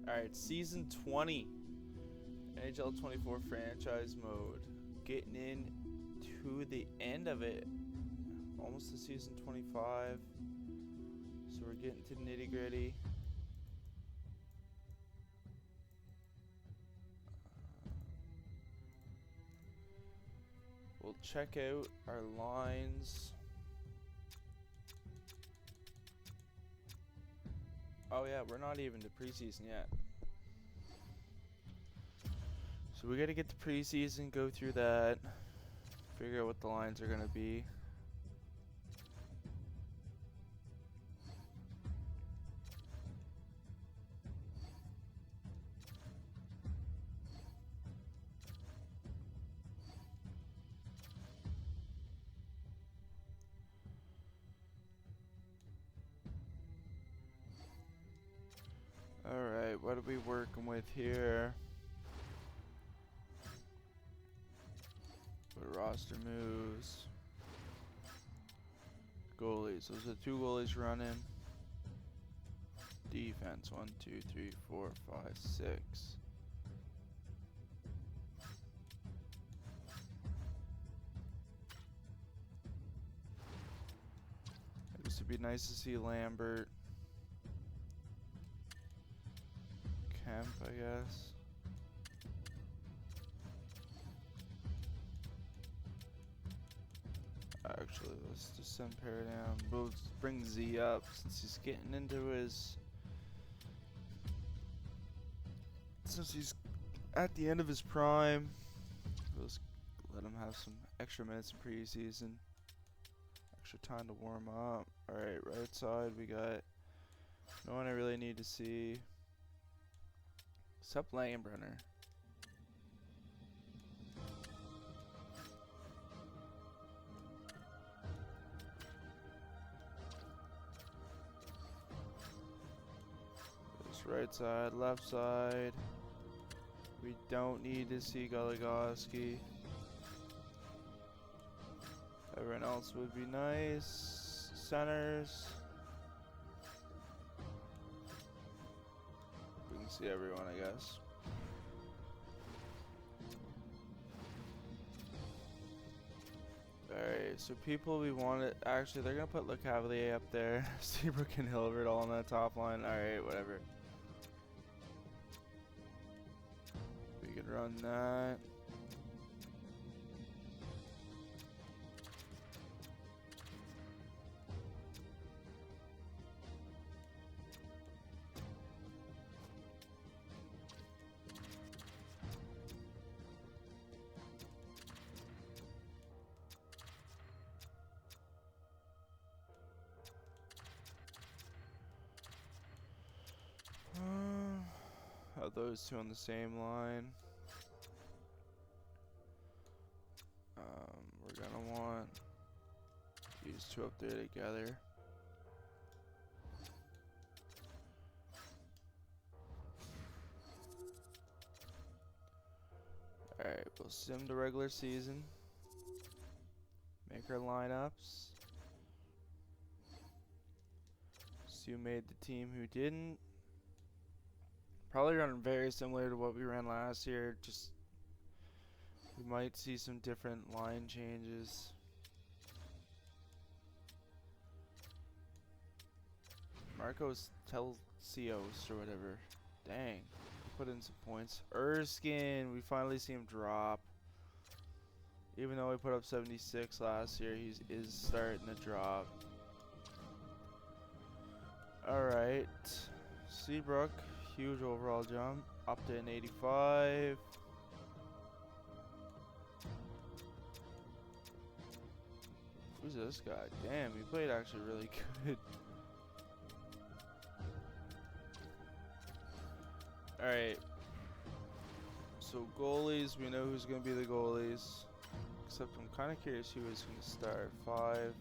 Alright, season 20. NHL 24 franchise mode. Getting in to the end of it. Almost to season 25. So we're getting to the nitty gritty. We'll check out our lines. Oh yeah, we're not even to preseason yet. So we gotta get the preseason, go through that, figure out what the lines are gonna be. Alright, what are we working with here? What roster moves? Goalies. Those are the two goalies running. Defense. 1, 2, 3, 4, 5, 6. This would be nice to see Lambert. Kemp, I guess. Actually, let's just send Perry down. We'll bring Z up since he's getting into his. Since he's at the end of his prime, we'll just let him have some extra minutes in preseason. Extra time to warm up. Alright, right side, we got no one I really need to see. Except Langenbrenner. This right side, left side. We don't need to see Goligoski. Everyone else would be nice. Centers. We can see everyone, I guess. Alright, so people we wanted. Actually, they're gonna put Le Cavalier up there. Seabrook and Hilbert all on that top line. Alright, whatever. We can run that. Have those two on the same line. We're gonna want these two up there together. Alright, we'll sim the regular season. Make our lineups. See who made the team, who didn't. Probably run very similar to what we ran last year. Just we might see some different line changes. Marcos Telcios or whatever. Dang. Put in some points. Erskine, we finally see him drop. Even though he put up 76 last year, he is starting to drop. Alright. Seabrook, huge overall jump. Up to an 85. Who's this guy? Damn, he played actually really good. Alright. So goalies, we know who's going to be the goalies. Except I'm kind of curious who is going to start. 5,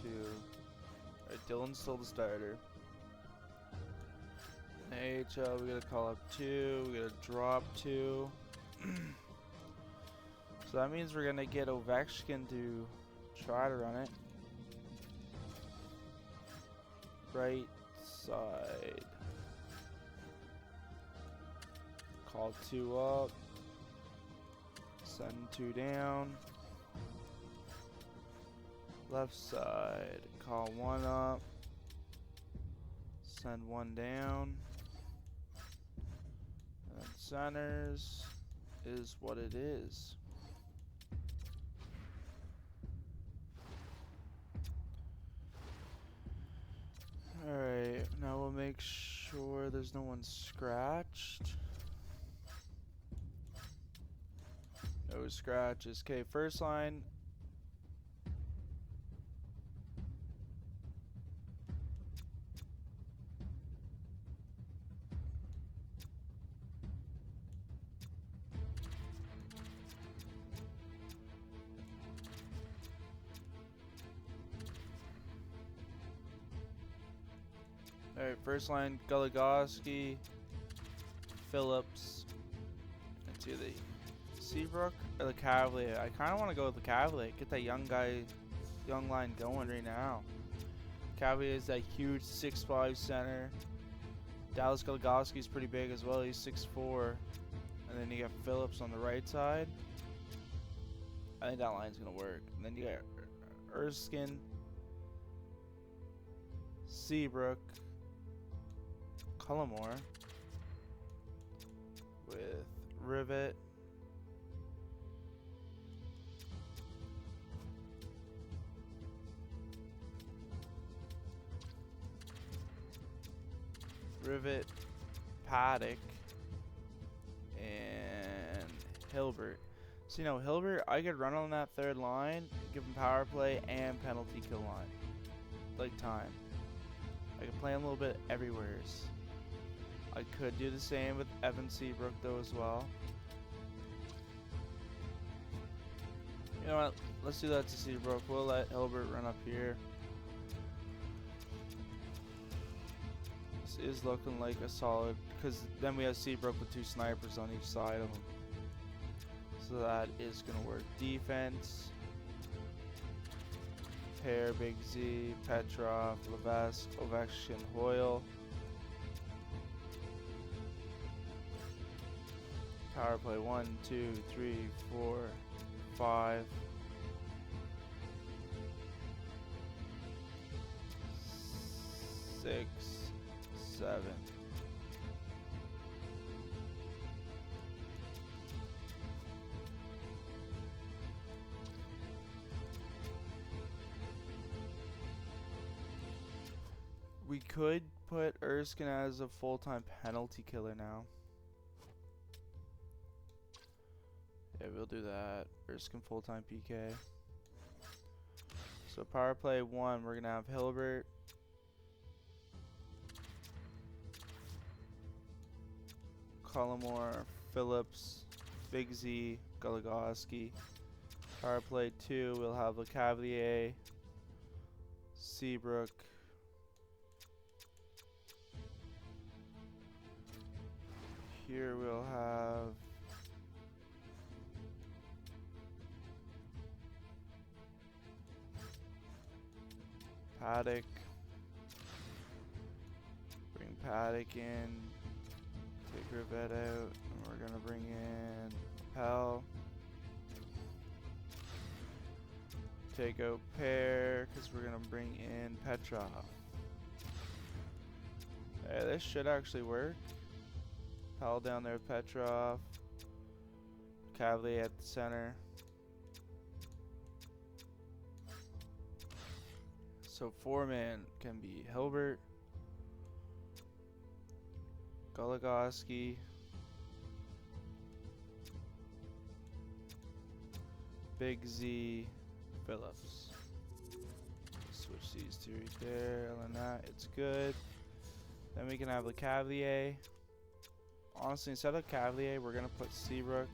2. Alright, Dylan's still the starter. AHL, we gotta call up 2. We gotta drop 2. So that means we're gonna get Ovechkin to try to run it. Right side. Call 2 up. Send 2 down. Left side. Call 1 up. Send 1 down. And centers is what it is. Alright, now we'll make sure there's no one scratched. No scratches. Okay, first line. Alright, first line, Goligoski, Phillips. Let's see the Seabrook or the Cavalier. I kind of want to go with the Cavalier. Get that young line going right now. Cavalier is that huge 6'5" center. Dallas Goligoski is pretty big as well. He's 6'4". And then you got Phillips on the right side. I think that line's going to work. And then you got Erskine, Seabrook, Cullimore with Rivet, Paddock, and Hilbert. So, you know, Hilbert, I could run on that third line, give him power play and penalty kill line. Like time. I could play him a little bit everywhere. I could do the same with Evan Seabrook though as well. You know what? Let's do that to Seabrook. We'll let Hilbert run up here. This is looking like a solid, because then we have Seabrook with 2 snipers on each side of him. So that is going to work. Defense. Pair, Big Z, Petrov, Levesque, Ovechkin, Hoyle. Power play 1, 2, 3, 4, 5. 6, 7. We could put Erskine as a full-time penalty killer now. Yeah, we'll do that. Erskine full-time PK. So power play 1, we're going to have Hilbert. Cullimore, Phillips, Big Z, Goligoski. Power play 2, we'll have Le Cavalier, Seabrook. Here we'll have Paddock. Bring Paddock in. Take Rivet out. And we're going to bring in Pell. Take out Pair because we're going to bring in Petrov. Hey, this should actually work. Pell down there with Petrov. Cavalier at the center. So 4-man can be Hilbert, Goligoski, Big Z, Phillips. Switch these two right there. Other than that, it's good. Then we can have Le Cavalier. Honestly, instead of Cavalier, we're going to put Seabrook,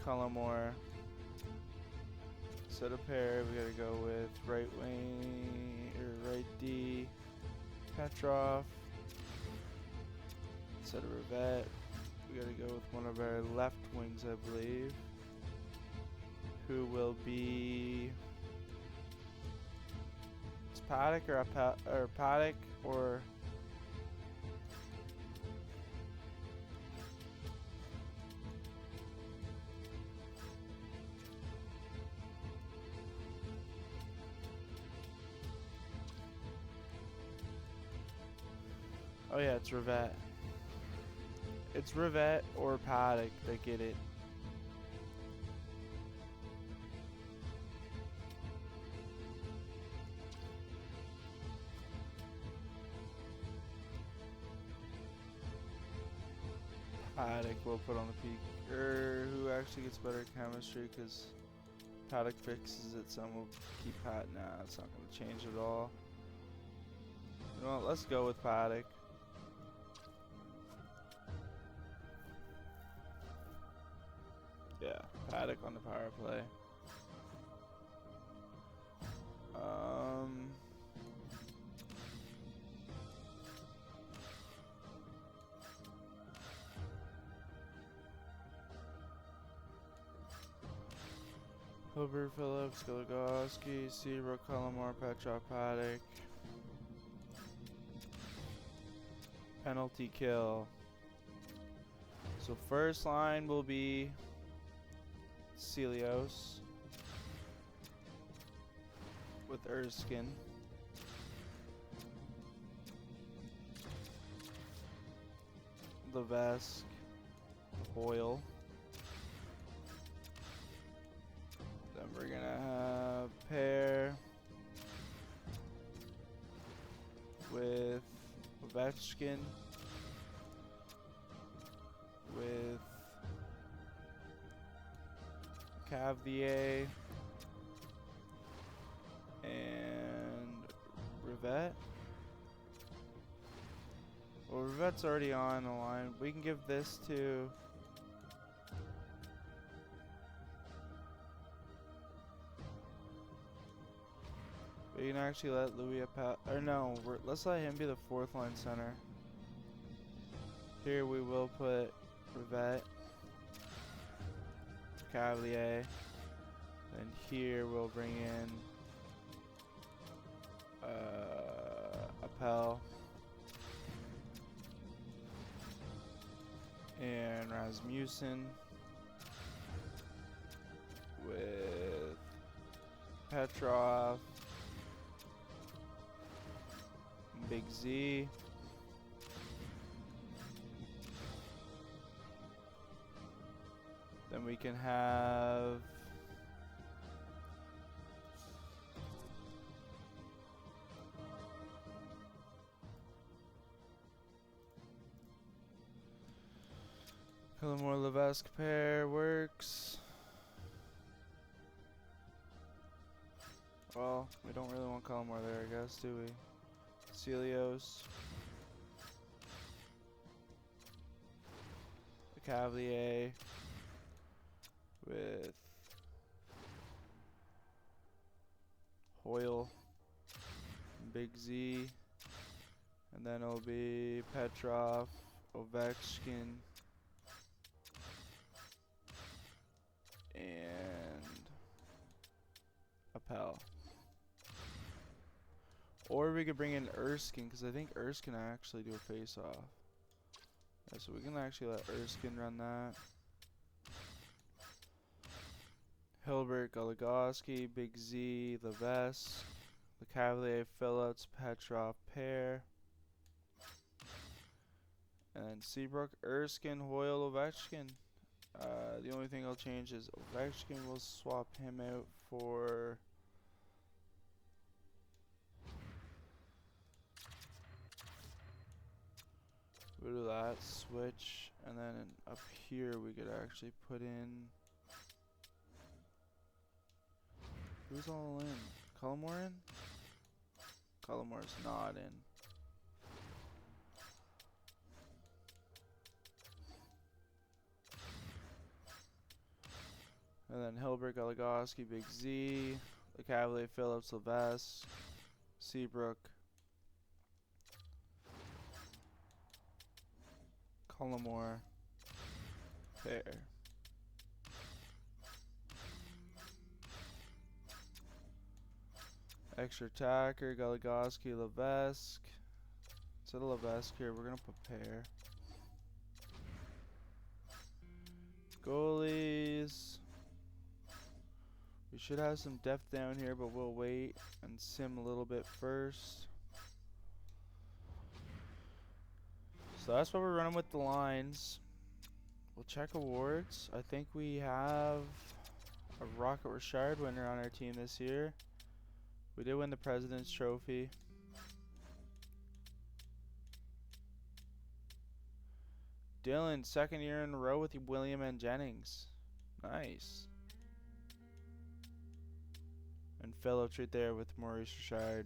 Cullimore. Instead of Pair, we got to go with right wing, or right D, Petrov. Instead of Rivet, we got to go with one of our left wings, I believe, who will be, it's Paddock or Paddock or Oh yeah, it's Rivette. It's Rivette or Paddock that get it. Paddock will put on the peak. Who actually gets better chemistry? Because Paddock fixes it, some will keep Pat. Nah, it's not going to change at all. You know what? Let's go with Paddock. Yeah, Paddock on the power play. Hilbert, Phillips, Goligoski, Seabrook, Cullimore, Petrov, Paddock. Penalty kill. So first line will be Celios with Erskine. Levesque, Hoyle. Then we're gonna have pair with Ovechkin with Cavier and Rivette. Well, Rivette's already on the line. We can give this to we can actually let Louis or no, let's let him be the fourth line center. Here we will put Rivette, Cavalier, and here we'll bring in Appel and Rasmussen with Petrov, Big Z. Then we can have Cullimore Levesque pair works. Well, we don't really want Cullimore there, I guess, do we? Celios, the Cavalier with Hoyle, Big Z, and then it'll be Petrov, Ovechkin, and Appel. Or we could bring in Erskine, because I think Erskine can actually do a face-off. Yeah, so we can actually let Erskine run that. Hilbert, Goligoski, Big Z, Levesque, the Cavalier, Phillips, Petrov pair. And Seabrook, Erskine, Hoyle, Ovechkin. The only thing I'll change is Ovechkin will swap him out for we'll do that, switch, and then up here we could actually put in who's all in? Cullimore in? Cullimore's not in. And then Hilbert, Goligoski, Big Z, the Cavalier, Phillips, Levesque, Seabrook, Cullimore, pair. Extra attacker, Goligoski, Levesque. Instead of Levesque here, we're going to put pair. Goalies. We should have some depth down here, but we'll wait and sim a little bit first. So that's what we're running with the lines. We'll check awards. I think we have a Rocket Richard winner on our team this year. We did win the President's Trophy. Dylan, second year in a row with William and Jennings. Nice. And Phillips right there with Maurice Richard.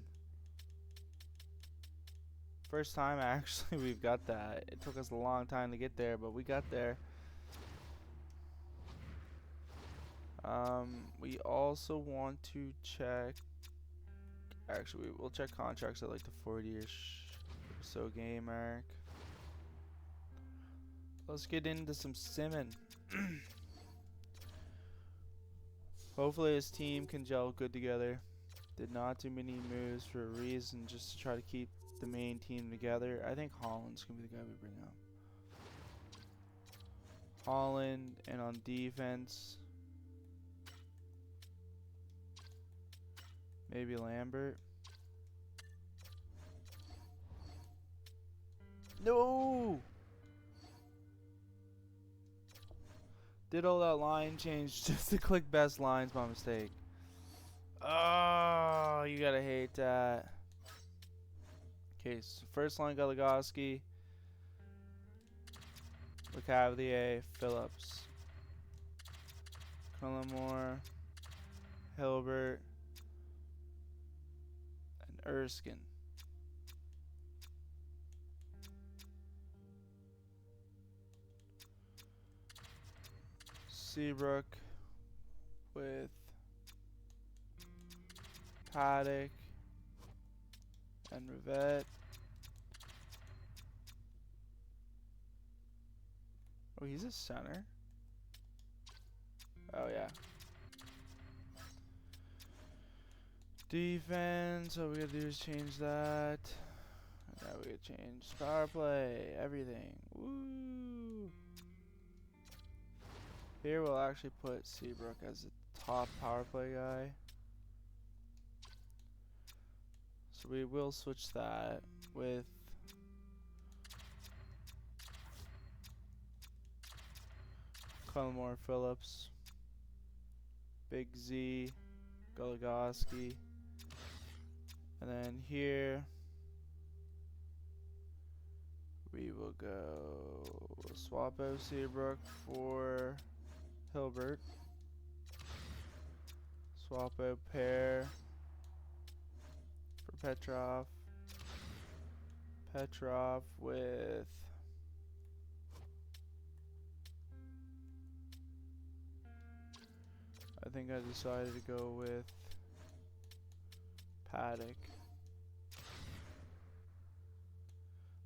First time actually we've got that. It took us a long time to get there, but we got there. We also want to check. Actually, we'll check contracts at like the 40-ish or so game mark. Let's get into some simming. Hopefully his team can gel good together. Did not do many moves for a reason, just to try to keep the main team together. I think Holland's going to be the guy we bring up. Holland, and on defense, maybe Lambert. No! Did all that line change just to click best lines by mistake. Oh, you gotta hate that. Okay, so first line Goligoski, LeCavalier, Phillips, Cullimore, Hilbert, and Erskine. Seabrook with Paddock and Rivette. Oh, he's a center. Oh, yeah. Defense, all we gotta do is change that. And now we gotta change power play, everything. Woo! Here we'll actually put Seabrook as the top power play guy. So we will switch that with Cullimore, Phillips, Big Z, Goligoski, and then here we will go, we'll swap out Seabrook for Hilbert, swap out Pear for Petrov, Petrov with I think I decided to go with Paddock.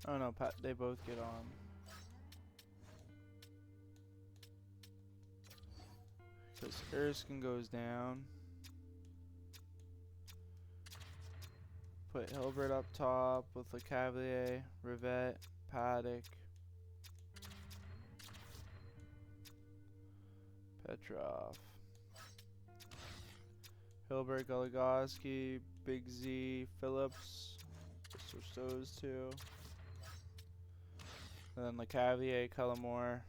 Oh no, they both get on. Because Erskine goes down. Put Hilbert up top with LeCavalier, Rivette, Paddock, Petrov. Hilbert, Goligoski, Big Z, Phillips. Switch those two. And then LeCavalier, Cullimore.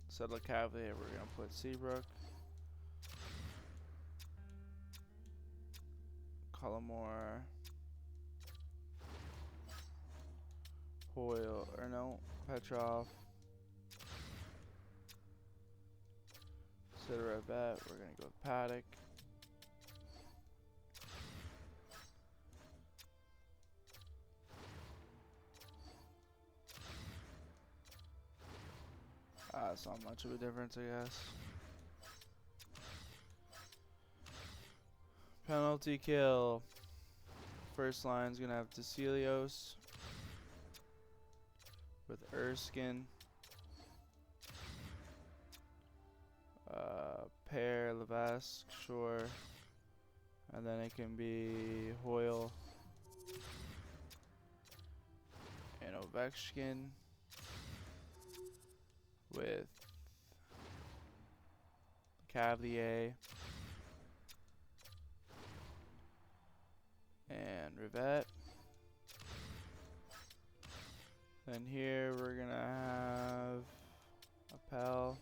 Instead of LeCavalier, we're going to put Seabrook. Cullimore. Hoyle, or no, Petrov. Instead of Rivette, we're going to go with Paddock. It's not much of a difference, I guess. Penalty kill. First line's gonna have Decelios with Erskine, Pear, Levesque, sure, and then it can be Hoyle and Ovechkin with Cavalier and Rivette. Then here we're gonna have Appel.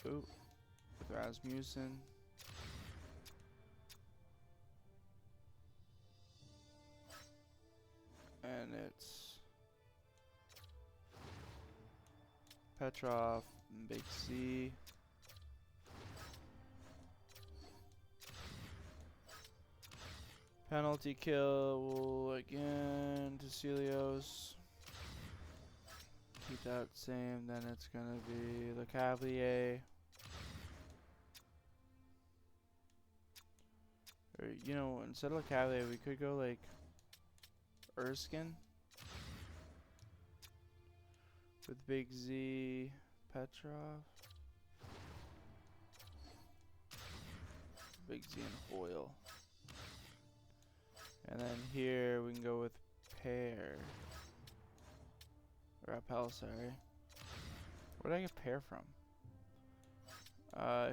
Ooh, with Rasmussen. And it's Petrov and Big C. Penalty kill again to Celios. Keep that same, then it's gonna be Le Cavalier. Or, you know, instead of Le Cavalier, we could go like Erskine with Big Z, Petrov, Big Z and Hoyle. And then here we can go with Pear. Or Appel, sorry. Where did I get Pear from?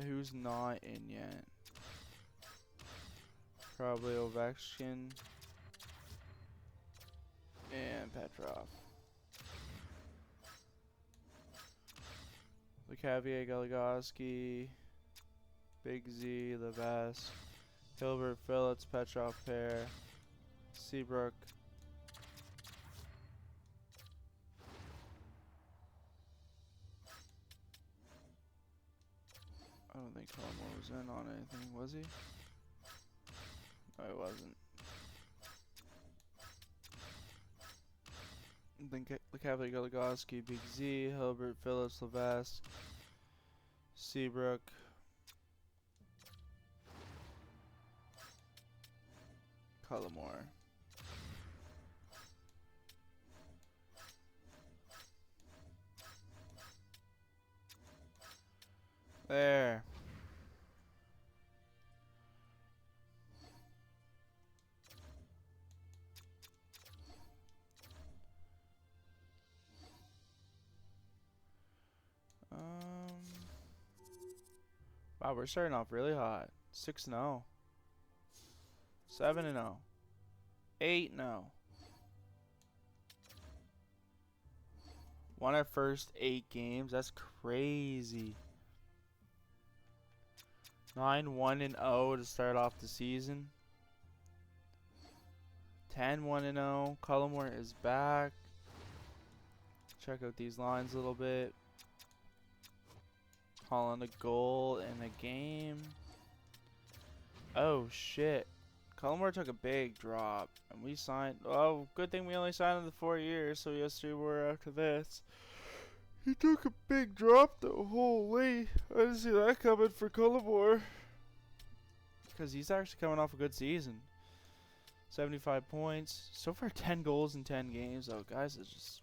Who's not in yet? Probably Ovechkin and Petrov. Le Cavalier, Goligoski, Big Z, Levesque, Hilbert, Phillips, Petrov, Pear, Seabrook. I don't think Colmore was in on anything, was he? No, he wasn't. I think Le Cavalier, Goligoski, Big Z, Hilbert, Phillips, Levesque, Seabrook. Cullimore. There. Wow, we're starting off really hot. 6-0. 7-0. 8-0. Won our first 8 games. That's crazy. 9-1-0 to start off the season. 10-1-0. Cullimore is back. Check out these lines a little bit. Holland a goal in a game. Oh shit. Cullimore took a big drop. And we signed. Oh, good thing we only signed him the 4 years, so he has 3 more after this. He took a big drop though. Holy. I didn't see that coming for Cullimore. Because he's actually coming off a good season. 75 points. So far 10 goals in 10 games though. Guys, it's just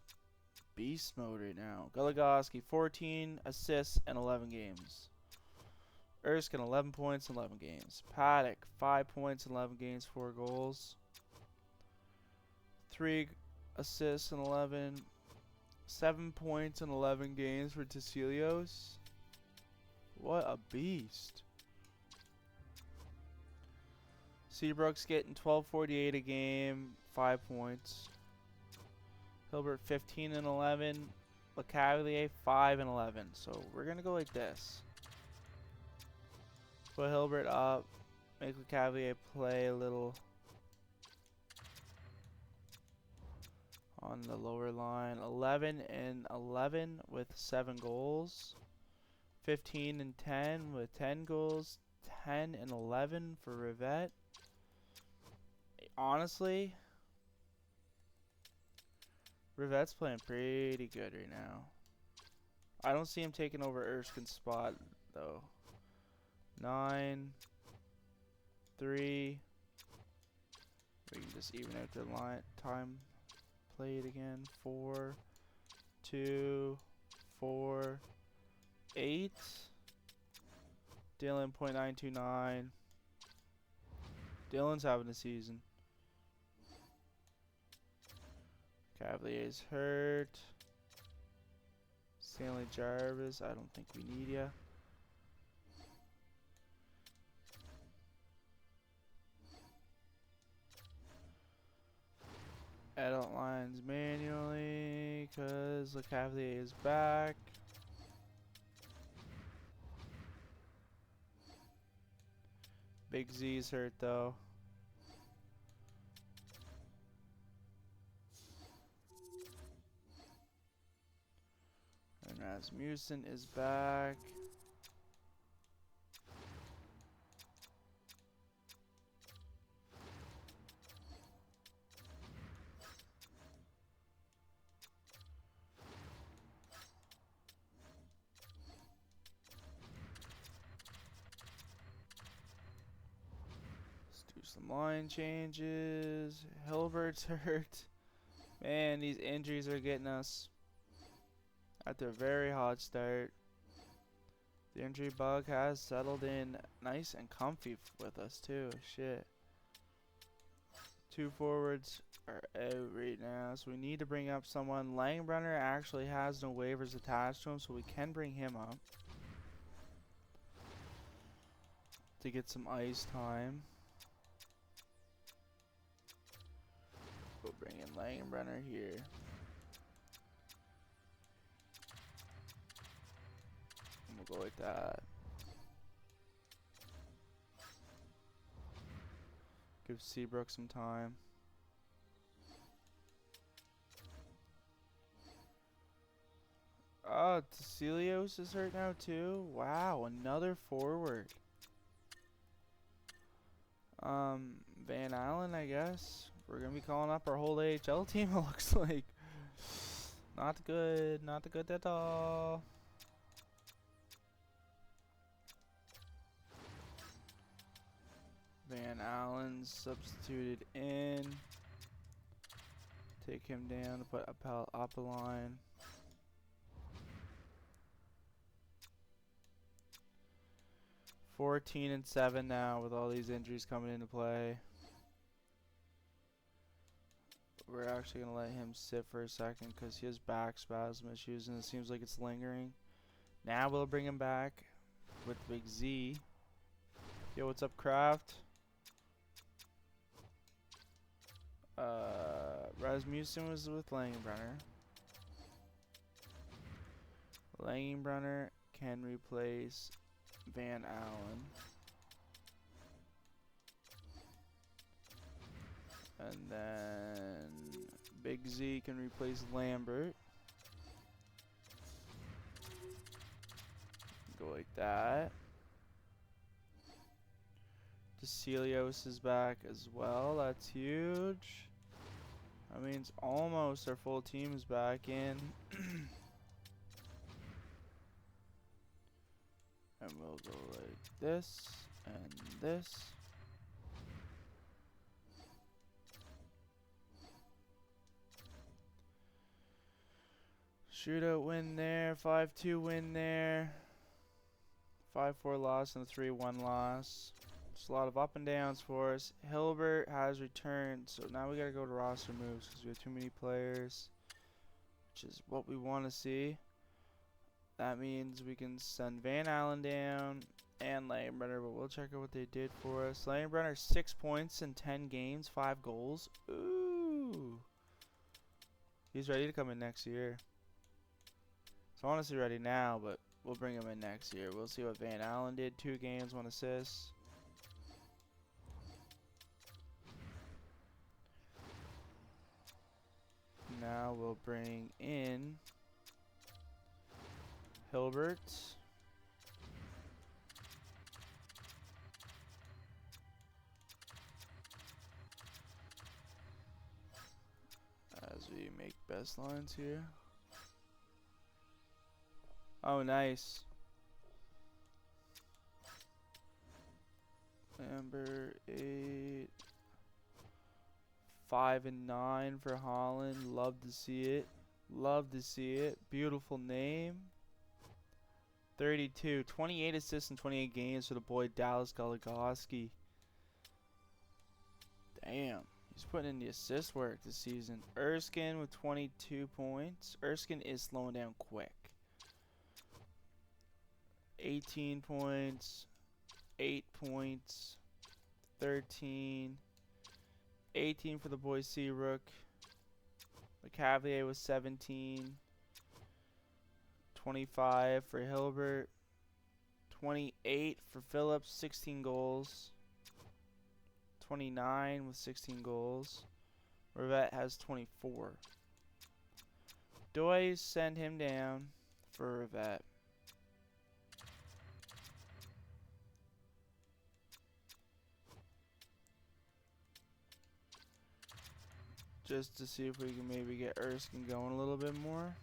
beast mode right now. Goligoski 14 assists in 11 games. Erskine 11 points in 11 games. Paddock 5 points in 11 games, 4 goals. 3 assists in 11. 7 points in 11 games for Tecelios. What a beast. Seabrook's getting 12.48 a game, 5 points. Hilbert 15 and 11. Le Cavalier 5 and 11. So we're gonna go like this. Put Hilbert up. Make Le Cavalier play a little on the lower line. 11 and 11 with 7 goals. 15 and 10 with 10 goals. 10 and 11 for Rivette. Honestly, Rivette's playing pretty good right now. I don't see him taking over Erskine's spot though. 9, 3. We can just even out the line time played again. 4, 2, 4, 8. Dylan .929. Dylan's having a season. Cavalier's hurt. Stanley Jarvis, I don't think we need ya. is. LeCavalier is back. Big Z's hurt though. And Rasmussen is back. Let's do some line changes. Hilbert's hurt. Man, these injuries are getting us. After a very hot start. The injury bug has settled in nice and comfy with us too. Shit. 2 forwards are out right now, so we need to bring up someone. Langbrunner actually has no waivers attached to him, so we can bring him up to get some ice time. We'll bring in Langbrunner here. And we'll go like that. Give Seabrook some time. Oh, Tecilios is hurt now too? Wow, another forward. Van Allen, I guess. We're gonna be calling up our whole AHL team, it looks like. Not good, not good at all. Van Allen substituted in. Take him down to put up a line. (14-7) now with all these injuries coming into play. We're actually going to let him sit for a second because he has back spasm issues and it seems like it's lingering. Now we'll bring him back with Big Z. Yo, what's up, Kraft? Rasmussen was with Langenbrunner. Langenbrunner can replace Van Allen. And then Big Z can replace Lambert. Go like that. Tecilios is back as well. That's huge. That means almost our full team is back in. And we'll go like this and this. Shootout win there. 5-2 win there. 5-4 loss and a 3-1 loss. It's a lot of up and downs for us. Hilbert has returned, so now we gotta go to roster moves because we have too many players, which is what we want to see. That means we can send Van Allen down and Langbrunner, but we'll check out what they did for us. Langbrunner 6 points in 10 games, 5 goals. Ooh, he's ready to come in next year. So honestly ready now, but we'll bring him in next year. We'll see what Van Allen did. 2 games, 1 assist. Now we'll bring in Hilbert. As we make best lines here. Oh, nice. Number 8. 5-9 for Holland. Love to see it. Love to see it. Beautiful name. 32. 28 assists in 28 games for the boy Dallas Goligoski. Damn. He's putting in the assist work this season. Erskine with 22 points. Erskine is slowing down quick. 18 points. 8 points. 13. 18 for the boy Seabrook. LeCavalier was 17. 25 for Hilbert. 28 for Phillips, 16 goals. 29 with 16 goals. Rivette has 24. Do I send him down for Rivette? Just to see if we can maybe get Erskine going a little bit more.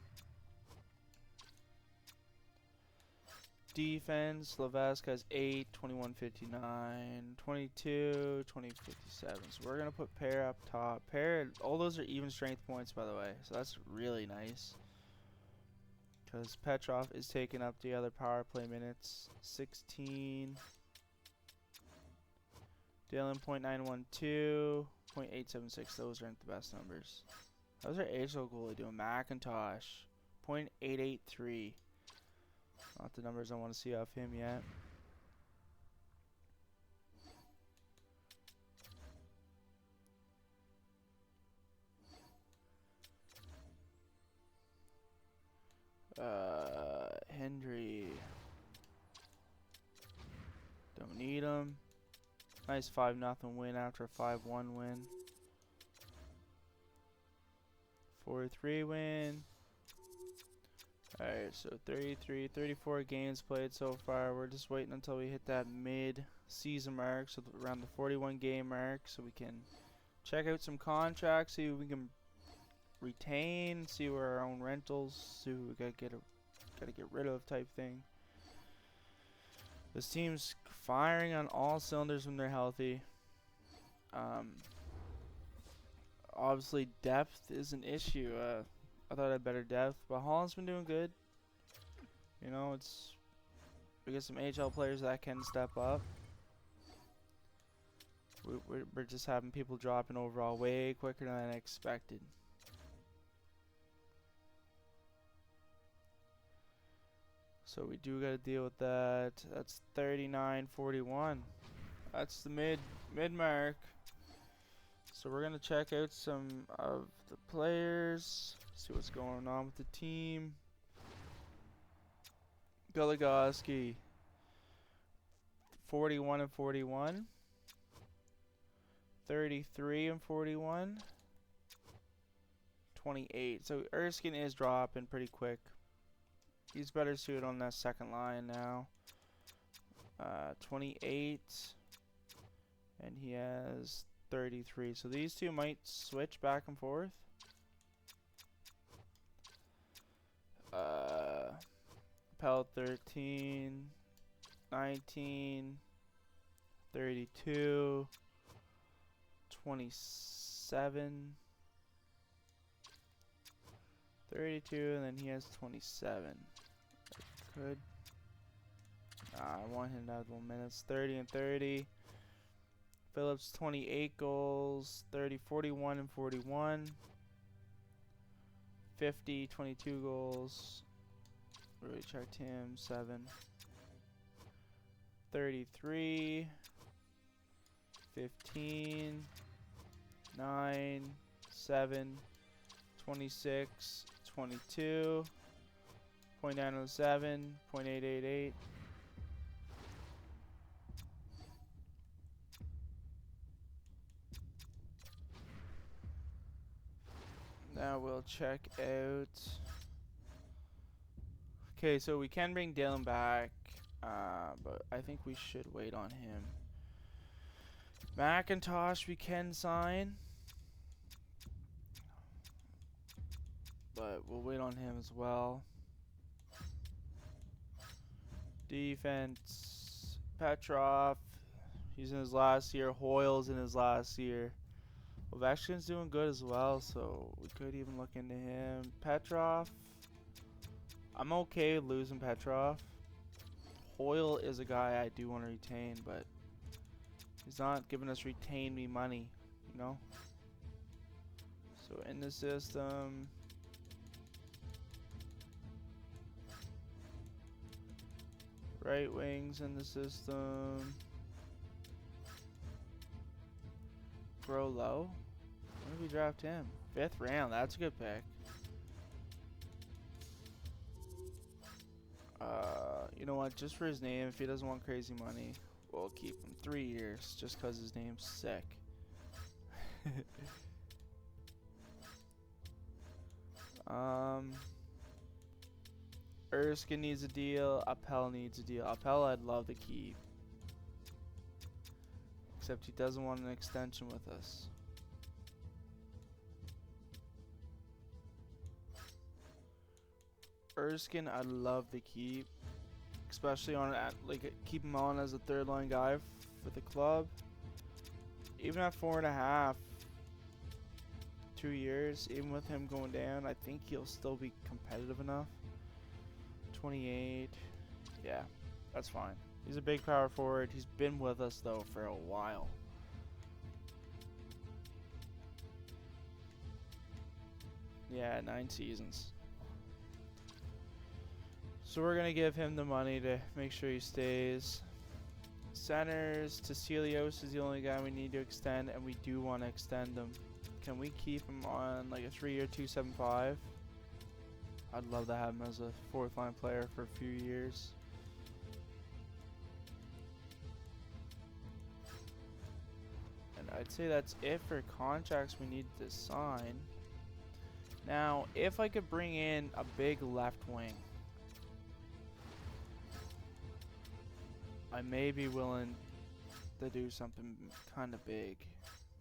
Defense, Levesque has 8, 21.59, 22, 20.57. So we're going to put Pair up top. Pair, all those are even strength points, by the way. So that's really nice. Because Petrov is taking up the other power play minutes. 16. Dylan, .912, .876. Those aren't the best numbers. How's our AHL goalie doing? McIntosh, .883. Not the numbers I want to see off him yet. Hendry. Don't need him. Nice 5-0 win after a 5-1 win. 4-3 win. Alright, so 34 games played so far. We're just waiting until we hit that mid-season mark, so around the 41 game mark, so we can check out some contracts, see who we can retain, see where our own rentals, see who we gotta get rid of type thing. This team's firing on all cylinders when they're healthy. Obviously depth is an issue. I thought I had better depth, but Holland's been doing good. You know, we get some AHL players that can step up. We're just having people dropping overall way quicker than I expected. So we do got to deal with that. That's 39-41. That's the mid mark. So we're gonna check out some of the players, see what's going on with the team. Goligoski, 41-41. 33-41. 28. So Erskine is dropping pretty quick. He's better suited on that second line now. 28. And he has 33. So these two might switch back and forth. Pell 13. 19. 32. 27. 32, and then he has 27. Good. I want him to have more minutes. 30 and 30. Phillips 28 goals. 30, 41 and 41. 50, 22 goals. Really checked him. 7. 33. 15. 9. 7. 26. 22. .907. .888. Now we'll check out. Okay, so we can bring Dylan back, but I think we should wait on him. McIntosh we can sign, but we'll wait on him as well. Defense, Petrov, he's in his last year. Hoyle's in his last year. Ovechkin's doing good as well, so we could even look into him. Petrov, I'm okay losing Petrov. Hoyle is a guy I do want to retain, but he's not giving us retain me money, you know? So in the system, right wings in the system. Grow low. When did we draft him? 5th round. That's a good pick. You know what? Just for his name, if he doesn't want crazy money, we'll keep him 3 years just because his name's sick. Erskine needs a deal. Appel needs a deal. Appel I'd love to keep. Except he doesn't want an extension with us. Erskine I'd love to keep. Especially on like keep him on as a third line guy for the club. Even at 4.5, 2 years, even with him going down, I think he'll still be competitive enough. 28, yeah, that's fine. He's a big power forward. He's been with us though for a while. Yeah, 9 seasons. So we're gonna give him the money to make sure he stays. Centers, Tecilios is the only guy we need to extend, and we do want to extend him. Can we keep him on like a 3-year 275? I'd love to have him as a 4th line player for a few years. And I'd say that's it for contracts we need to sign. Now, if I could bring in a big left wing, I may be willing to do something kind of big.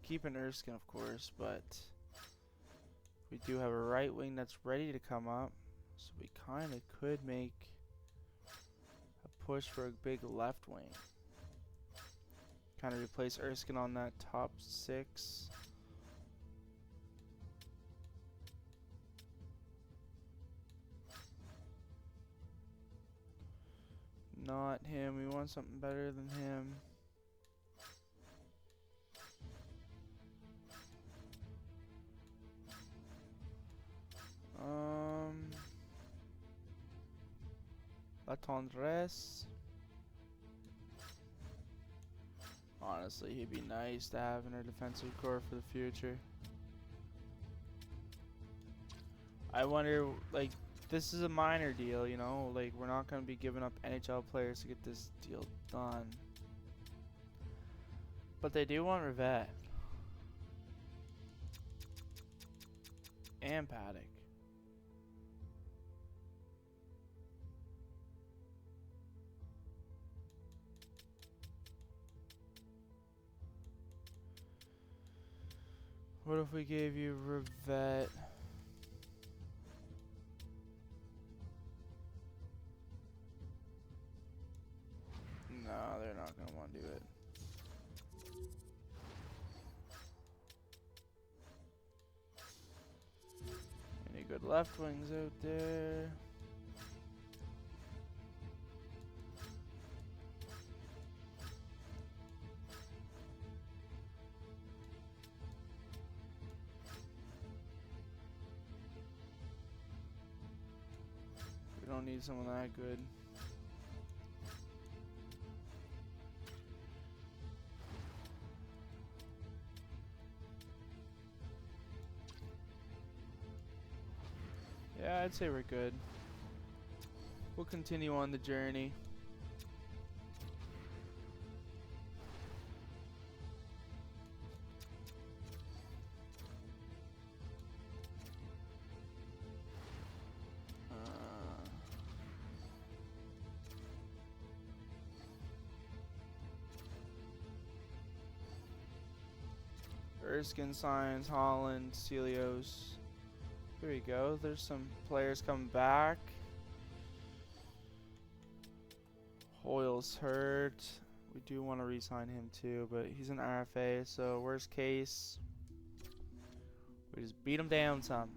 Keeping Erskine, of course, but we do have a right wing that's ready to come up, so we kind of could make a push for a big left wing. Kind of replace Erskine on that top 6. Not him. We want something better than him. La Tendresse. Honestly, he'd be nice to have in our defensive core for the future. I wonder, like, this is a minor deal, you know? Like, we're not going to be giving up NHL players to get this deal done. But they do want Rivette. And Paddock. What if we gave you Rivette? No, they're not going to want to do it. Any good left wings out there? We don't need someone that good. Yeah, I'd say we're good. We'll continue on the journey. Erskine signs, Holland, Celios. Here we go. There's some players coming back. Hoyle's hurt. We do want to re-sign him too, but he's an RFA, so worst case, we just beat him down some.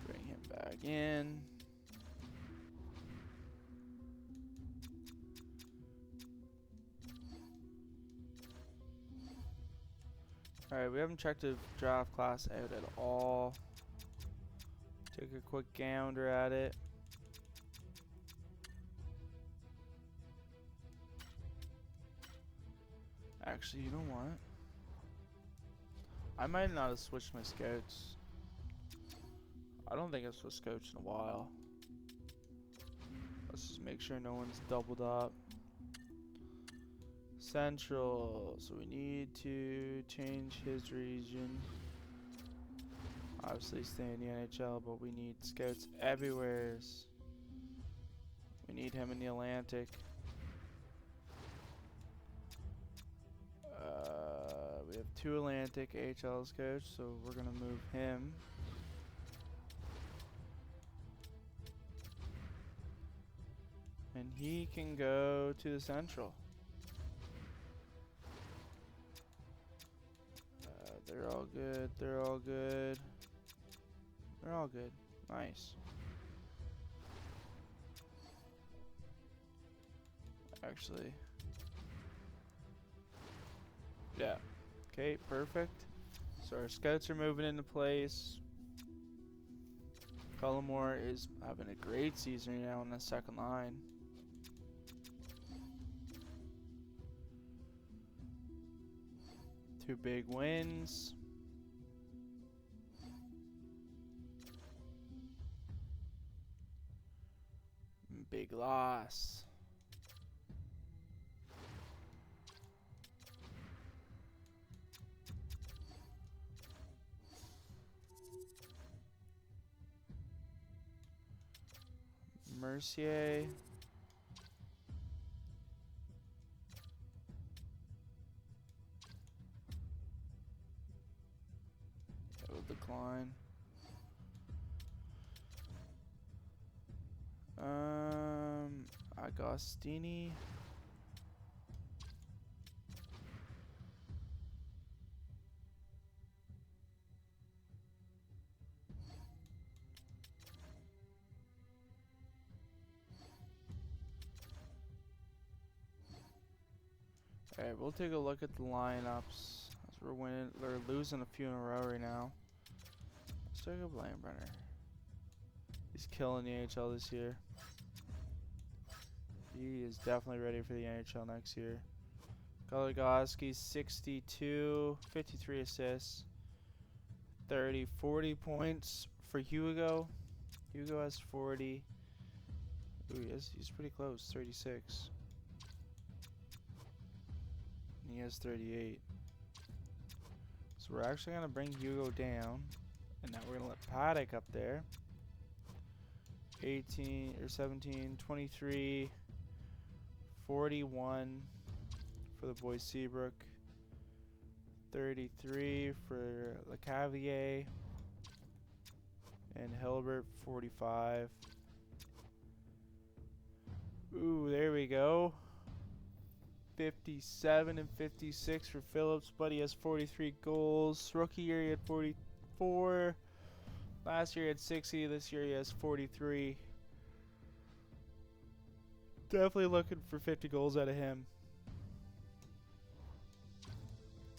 Bring him back in. Alright, we haven't checked the draft class out at all. Take a quick gander at it. Actually, you know what? I might not have switched my scouts. I don't think it's was coached in a while. Let's just make sure no one's doubled up. Central. So we need to change his region. Obviously stay in the NHL, but we need scouts everywhere. We need him in the Atlantic. We have 2 Atlantic AHL scouts, so we're gonna move him. And he can go to the Central. They're all good. They're all good. They're all good. Nice. Actually. Yeah. Okay, perfect. So our scouts are moving into place. Cullimore is having a great season now on the second line. Two big wins. Big loss. Mercier. It will decline. Agostini. Alright, we'll take a look at the lineups as we're winning. They're losing a few in a row right now. Let's take a Blanebrenner. He's killing the NHL this year. He is definitely ready for the NHL next year. Goligoski, 62, 53 assists, 40 points for Hugo. Hugo has 40. Ooh, he's pretty close, 36. And he has 38. So we're actually going to bring Hugo down. And now we're going to let Paddock up there. 18 or 17, 23, 41 for the boys Seabrook. 33 for LeCavier. And Hilbert, 45. Ooh, there we go. 57 and 56 for Phillips. Buddy has 43 goals. Rookie year he had 44. Last year he had 60. This year he has 43. Definitely looking for 50 goals out of him.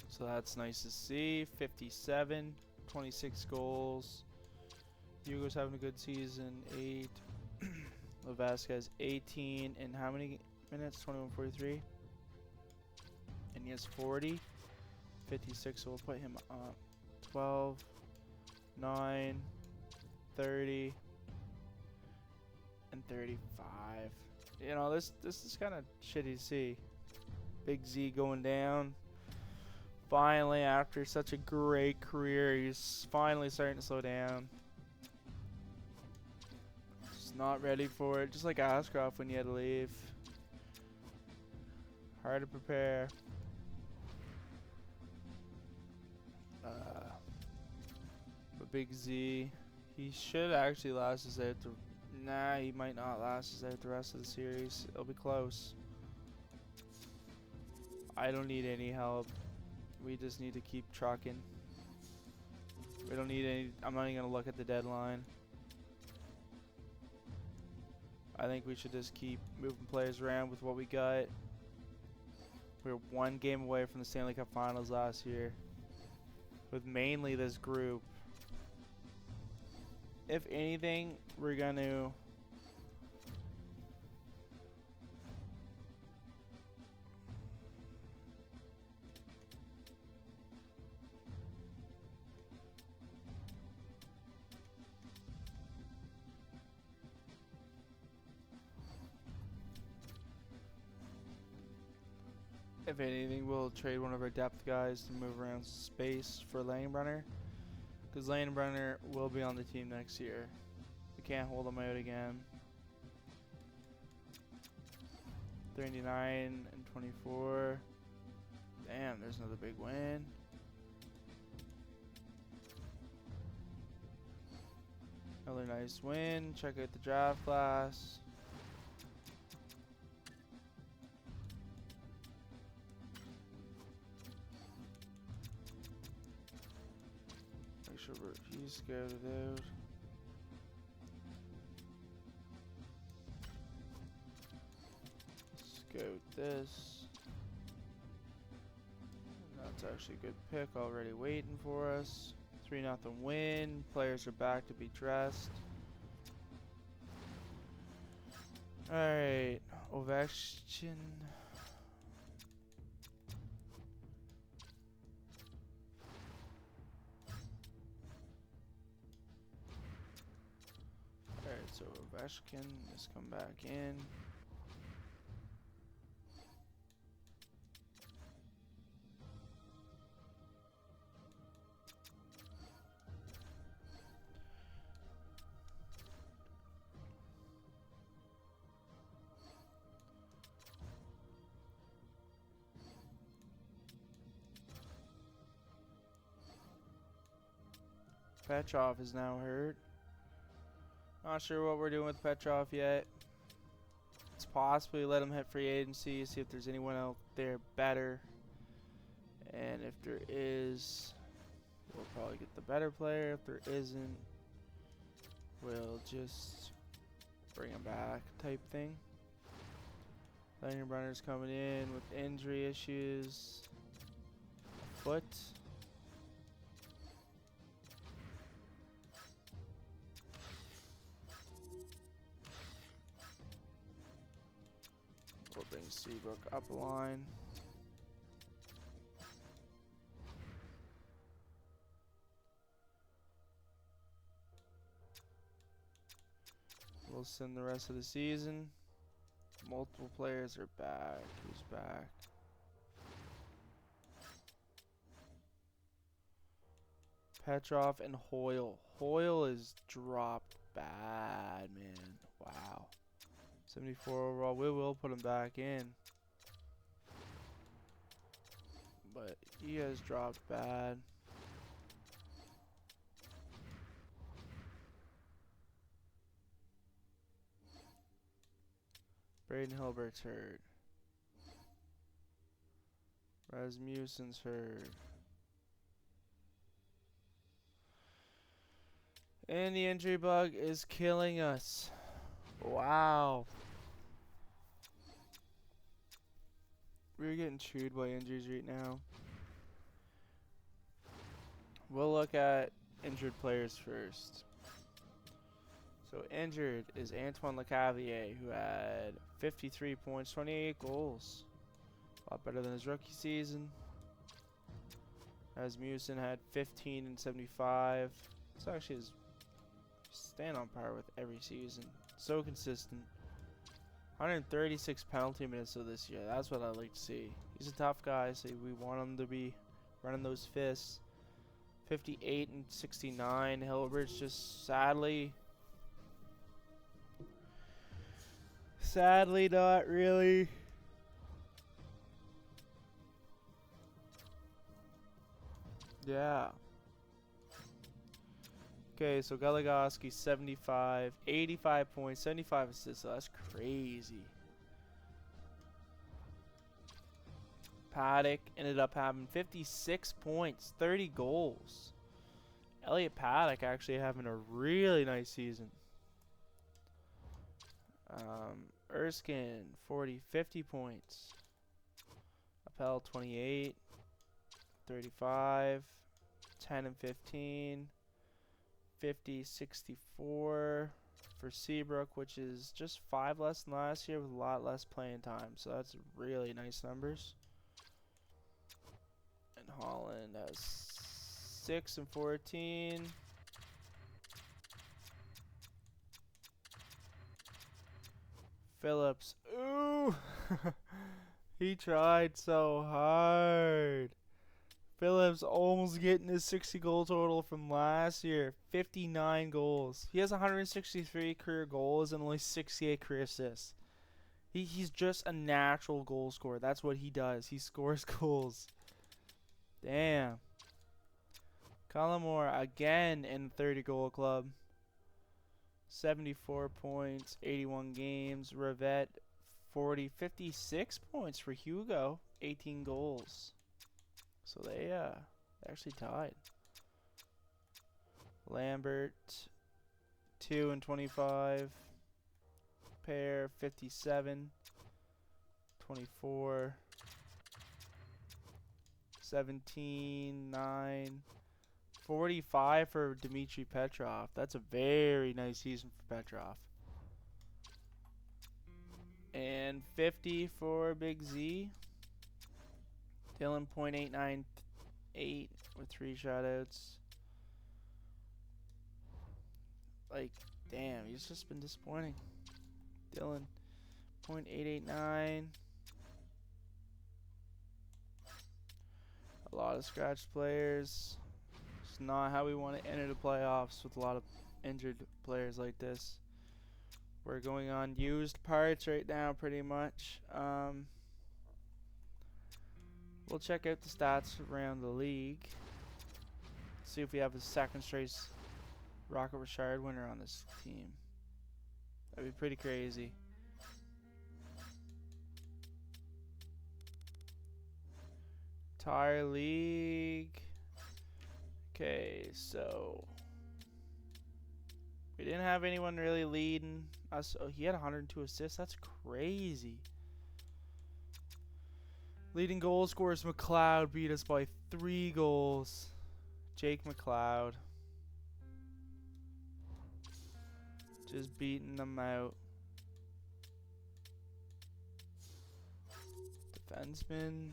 So that's nice to see. 57, 26 goals. Hugo's having a good season. 8. Vasquez 18. And how many minutes? 21, 43. And he has 40. 56, so we'll put him up. 12, 9, 30, and 35. You know, this is kind of shitty to see. Big Z going down. Finally, after such a great career, he's finally starting to slow down. Just not ready for it. Just like Ashcroft when you had to leave. Hard to prepare. But Big Z, he should actually last us out. Nah, he might not last us out the rest of the series. It'll be close. I don't need any help. We just need to keep trucking. We don't need any. I'm not even gonna look at the deadline. I think we should just keep moving players around with what we got. We were one game away from the Stanley Cup Finals last year. With mainly this group. If anything, we're gonna If anything, we'll trade one of our depth guys to move around space for Langenbrunner. Because Langenbrunner will be on the team next year. We can't hold him out again. 39 and 24. Damn, there's another big win. Another nice win. Check out the draft class. Make sure he's scouted out. Scout this. That's actually a good pick already waiting for us. 3-0 win. Players are back to be dressed. Alright. Ovechkin. Alright, so Ovechkin has come back in. Petrov is now hurt. Not sure what we're doing with Petrov yet. Let's possibly let him hit free agency, see if there's anyone out there better. And if there is, we'll probably get the better player. If there isn't, we'll just bring him back type thing. Langenbrunner's coming in with injury issues. Foot. We'll bring Seabrook up a line. We'll send the rest of the season. Multiple players are back. Who's back? Petrov and Hoyle. Hoyle is dropped bad, man. Wow. 74 overall. We will put him back in. But he has dropped bad. Braden Hilbert's hurt. Rasmussen's hurt. And the injury bug is killing us. Wow. We're getting chewed by injuries right now. We'll look at injured players first. So injured is Antoine Lecavalier, who had 53 points, 28 goals. A lot better than his rookie season. Rasmussen had 15 and 75. It's actually his stand on par with every season. So consistent. 136 penalty minutes of this year. That's what I like to see. He's a tough guy, so we want him to be running those fists. 58 and 69. Hilbert's just sadly not really. Yeah. Okay, so Goligoski 75, 85 points, 75 assists. So that's crazy. Paddock ended up having 56 points, 30 goals. Elliot Paddock actually having a really nice season. Erskine 40, 50 points. Appel 28, 35, 10 and 15. 50, 64 for Seabrook, which is just 5 less than last year with a lot less playing time. So that's really nice numbers. And Holland has 6 and 14. Phillips, ooh, He tried so hard. Phillips almost getting his 60 goal total from last year. 59 goals. He has 163 career goals and only 68 career assists. He's just a natural goal scorer. That's what he does. He scores goals. Damn. Cullimore again in the 30 goal club. 74 points, 81 games. Rivette 56 points for Hugo. 18 goals. So they actually tied. Lambert 2 and 25. Pair 57. 24. 17, 9, 45 for Dmitry Petrov. That's a very nice season for Petrov. And 50 for Big Z. Dylan .898 with 3 shutouts. Like, damn, he's just been disappointing. Dylan .889. A lot of scratched players. It's not how we want to enter the playoffs with a lot of injured players like this. We're going on used parts right now pretty much. We'll check out the stats around the league. See if we have a second straight Rocket Richard winner on this team. That'd be pretty crazy. Entire league. Okay, so we didn't have anyone really leading us. Oh, he had 102 assists. That's crazy. Leading goal scorers, McLeod beat us by 3 goals. Jake McLeod. Just beating them out. Defenseman.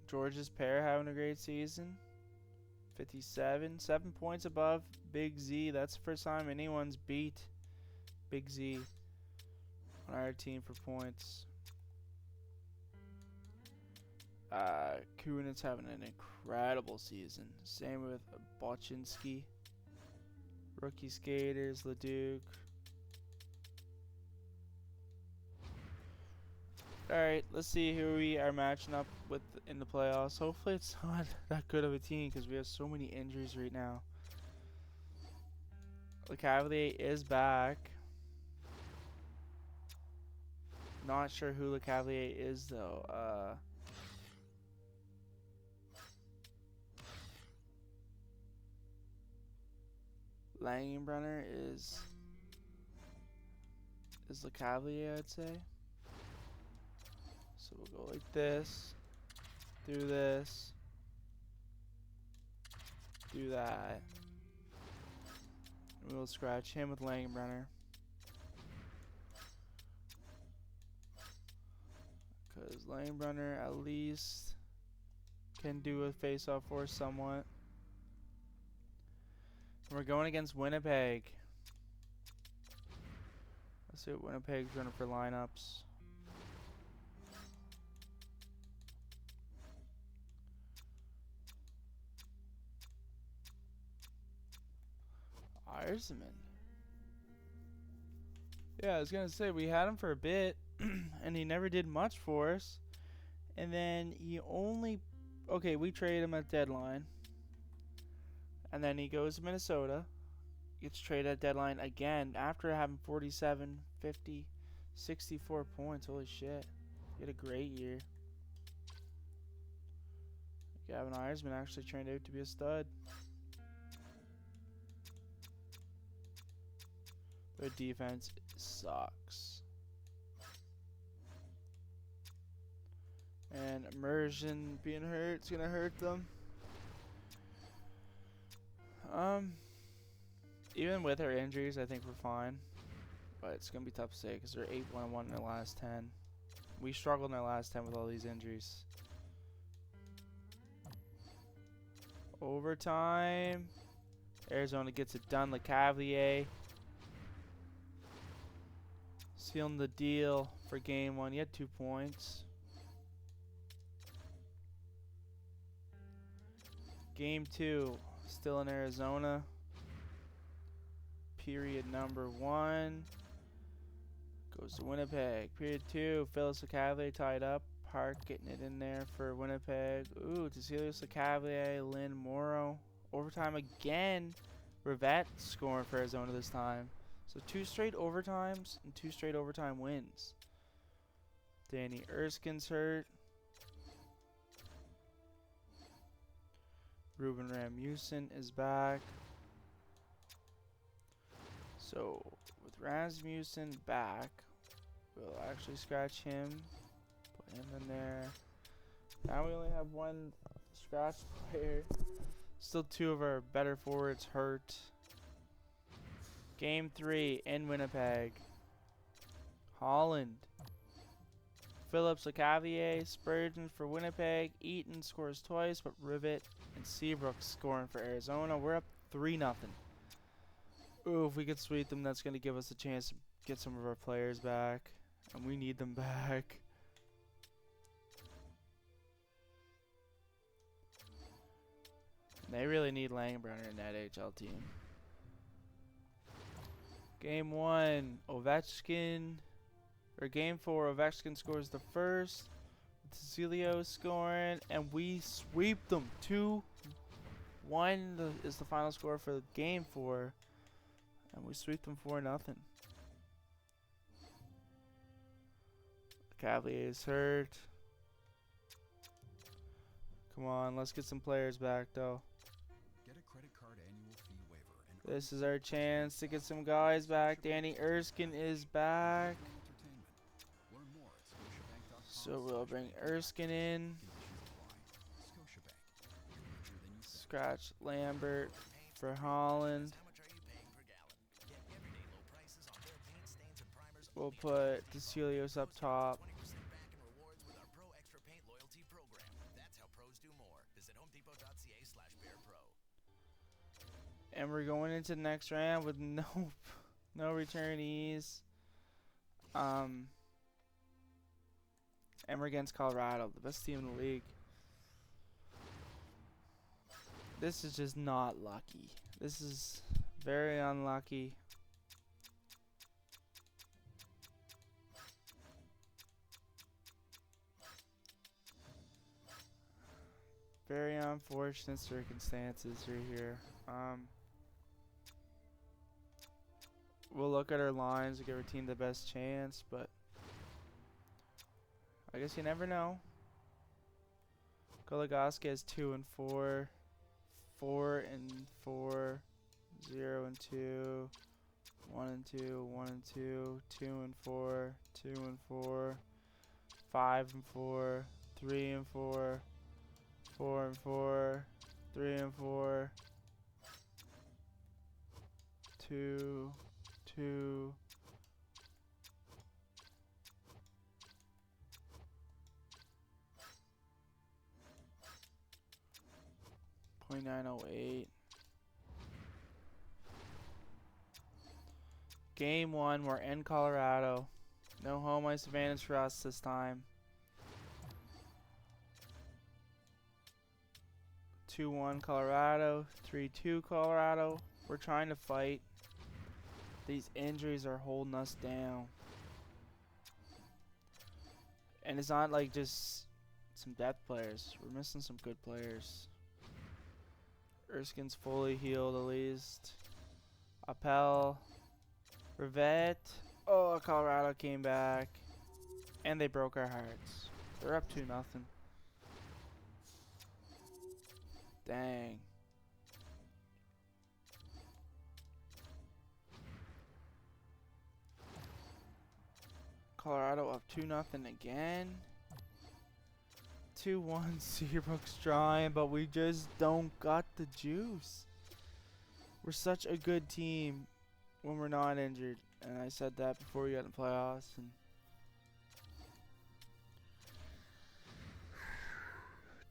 George's pair having a great season. 57. 7 points above Big Z. That's the first time anyone's beat Big Z on our team for points. Kunin's having an incredible season. Same with Bochinski. Rookie skaters, Leduc. Alright, let's see who we are matching up with in the playoffs. Hopefully it's not that good of a team because we have so many injuries right now. Le Cavalier is back. Not sure who Le Cavalier is though. Langenbrunner is Le Cavalier, I'd say. So we'll go like this, do this, do that. And we'll scratch him with Langenbrunner. Because Langenbrunner at least can do a face-off for us somewhat. And we're going against Winnipeg. Let's see what Winnipeg's running for lineups. Irisman. Yeah, I was gonna say we had him for a bit and he never did much for us. And then he only we trade him at deadline. And then he goes to Minnesota. Gets traded at deadline again after having 47, 50, 64 points. Holy shit. He had a great year. Gavin Irisman actually turned out to be a stud. Their defense sucks. And Immersion being hurt is gonna hurt them. Even with our injuries, I think we're fine. But it's gonna be tough to say because they're 8-1-1 in their last 10. We struggled in our last 10 with all these injuries. Overtime. Arizona gets it done. Le Cavalier. Sealing the deal for game 1. He had 2 points. Game 2, still in Arizona. Period number 1 goes to Winnipeg. Period 2, Phillips Lecavalier tied up. Park getting it in there for Winnipeg. Ooh, Cecilius Lecavalier, Lynn Morrow. Overtime again. Rivette scoring for Arizona this time. So 2 straight overtimes and 2 straight overtime wins. Danny Erskine's hurt. Ruben Rasmussen is back. So with Rasmussen back, we'll actually scratch him. Put him in there. Now we only have 1 scratch player. Still 2 of our better forwards hurt. Game 3 in Winnipeg. Holland. Phillips Lecavalier, Spurgeon for Winnipeg. Eaton scores twice, but Rivet and Seabrook scoring for Arizona. We're up 3-0. Ooh, if we could sweep them, that's going to give us a chance to get some of our players back. And we need them back. And they really need Langbrunner in that HL team. Game 1, Ovechkin. Or game 4, Ovechkin scores the first. Cecilio scoring, and we sweep them. 2-1 is the final score for game 4. And we sweep them 4-0. Cavalier is hurt. Come on, let's get some players back though. Get a credit card annual fee waiver and This is our chance to get some guys back. Danny Erskine is back. learn more at scotiabank.com. So we'll bring Erskine in. Scratch Lambert for Holland. We'll put DeCelios up top. And we're going into the next round with no returnees. And we're against Colorado, the best team in the league. This is just not lucky. This is very unlucky. Very unfortunate circumstances right here. We'll look at our lines to give our team the best chance, but I guess you never know. Goligoski has 2 and 4, 4 and 4, 0 and 2, 1 and 2, 1 and 2, 2 and 4, 2 and 4, 5 and 4, 3 and 4, 4 and 4, 3 and 4, 2, 2, 0.908. Game 1, we're in Colorado. No home ice advantage for us this time. 2-1 Colorado, 3-2 Colorado. We're trying to fight. These injuries are holding us down. And it's not like just some depth players. We're missing some good players. Erskine's fully healed at least. Appel. Rivette. Oh, Colorado came back. And they broke our hearts. They're up 2-0. Dang. Colorado up 2-0 again. 2-1 Seabrook's trying, but we just don't got the juice. We're such a good team when we're not injured, and I said that before we got in the playoffs. And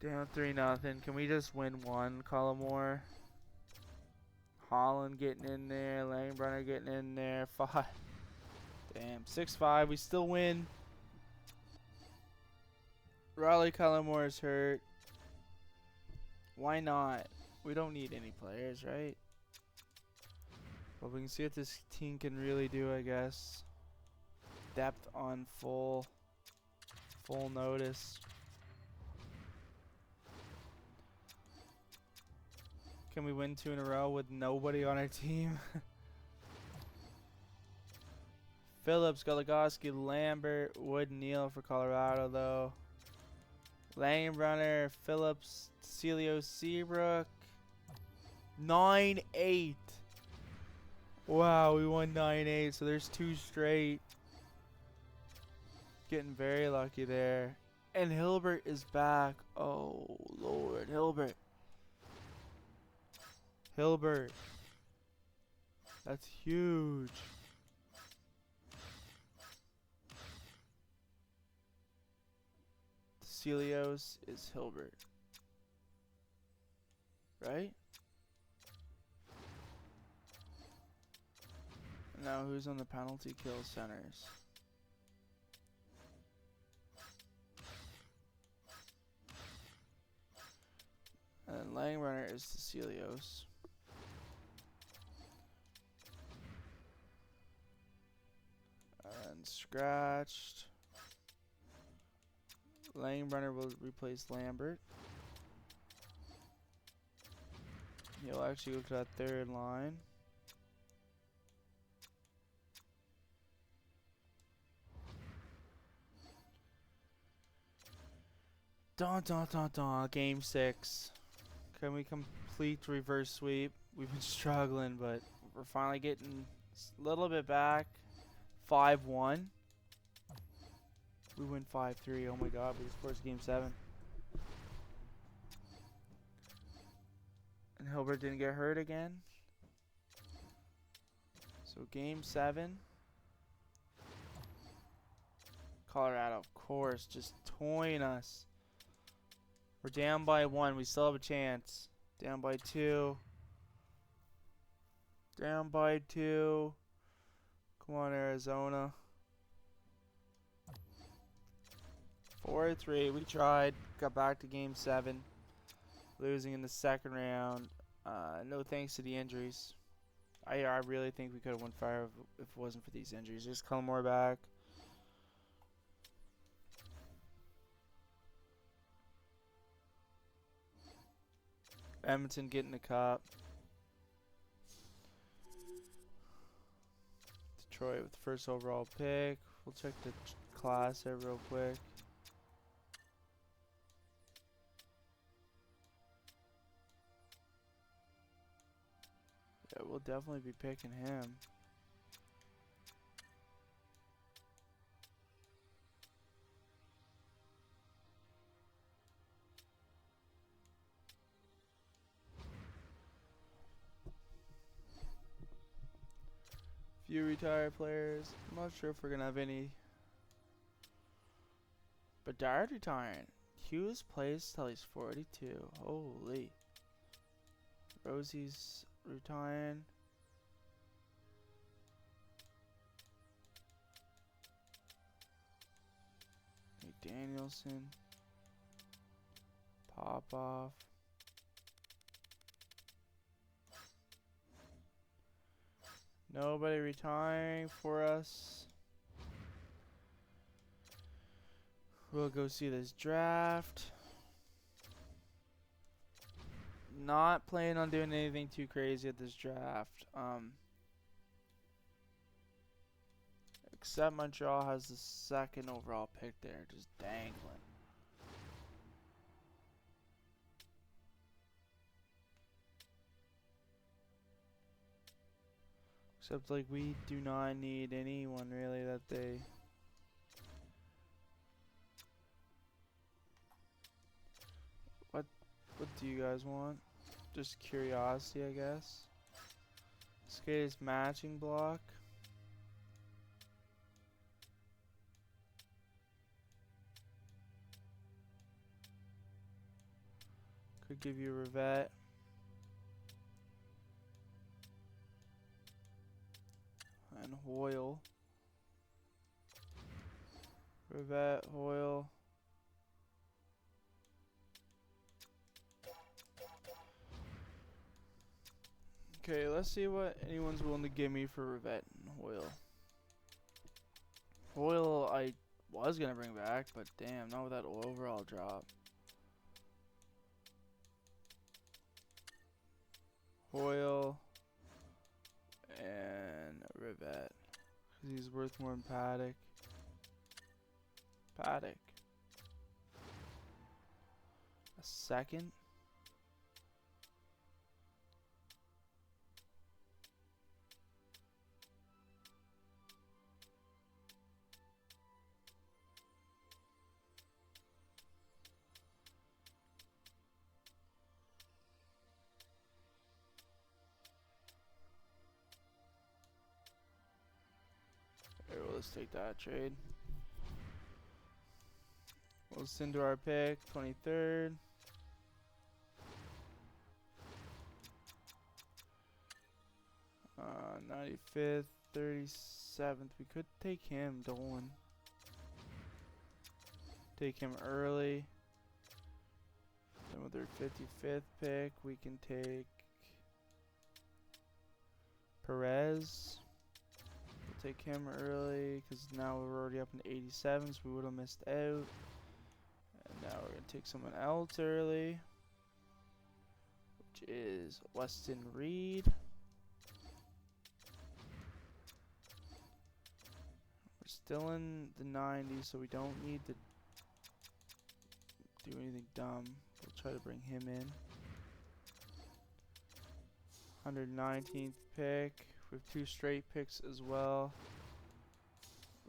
down 3-0. Can we just win one, Collimore? Holland getting in there, Langbrunner getting in there. 5. Damn, 6-5. We still win. Raleigh Cullimore is hurt. Why not? We don't need any players, right? Well, we can see what this team can really do, I guess. Depth on full notice. Can we win 2 in a row with nobody on our team? Phillips, Goligoski, Lambert, Wood, Neal for Colorado, though. Langenbrunner, Phillips, Celio, Seabrook. 9-8. Wow, we won 9-8, so there's 2 straight. Getting very lucky there. And Hilbert is back. Oh, Lord. Hilbert. That's huge. Celios is Hilbert. Right? Now who's on the penalty kill centers? And Langenbrunner is the Celios. And scratched. Langenbrunner will replace Lambert. He'll actually go to that third line. Game 6. Can we complete reverse sweep? We've been struggling, but we're finally getting a little bit back. 5-1. We win 5-3. Oh my god, we just forced game 7. And Hilbert didn't get hurt again. So game 7. Colorado, of course, just toying us. We're down by 1. We still have a chance. Down by 2. Down by 2. Come on, Arizona. 4-3. We tried. Got back to game 7. Losing in the second round. No thanks to the injuries. I really think we could have won far if it wasn't for these injuries. Just Cullimore back. Edmonton getting the cup. Detroit with the first overall pick. We'll check the class there real quick. Yeah, we'll definitely be picking him. Few retired players. I'm not sure if we're gonna have any. Bedard retiring. Hughes plays till he's 42. Holy. Rosie's retiring. Danielson. Popoff. Nobody retiring for us. We'll go see this draft. Not planning on doing anything too crazy at this draft. Except Montreal has the second overall pick there, just dangling. Except like we do not need anyone really that they. What do you guys want? Just curiosity, I guess. Skate's matching block. Could give you a Revet. And Hoyle. Rivette, Hoyle. Okay, let's see what anyone's willing to give me for Rivette and Hoyle. Hoyle, I was gonna bring back, but damn, not with that overall drop. Hoyle and Rivette, because he's worth more than Paddock. Paddock. A second? Alright, well, let's take that trade. We'll send to our pick, 23rd. Uh, 95th, 37th. We could take him, Dolan. Take him early. Then with our 55th pick, we can take Perez. We'll take him early because now we're already up in 87s. We would have missed out. And now we're going to take someone else early, which is Weston Reed. We're still in the 90s, so we don't need to do anything dumb. We'll try to bring him in. 119th pick. We have 2 straight picks as well.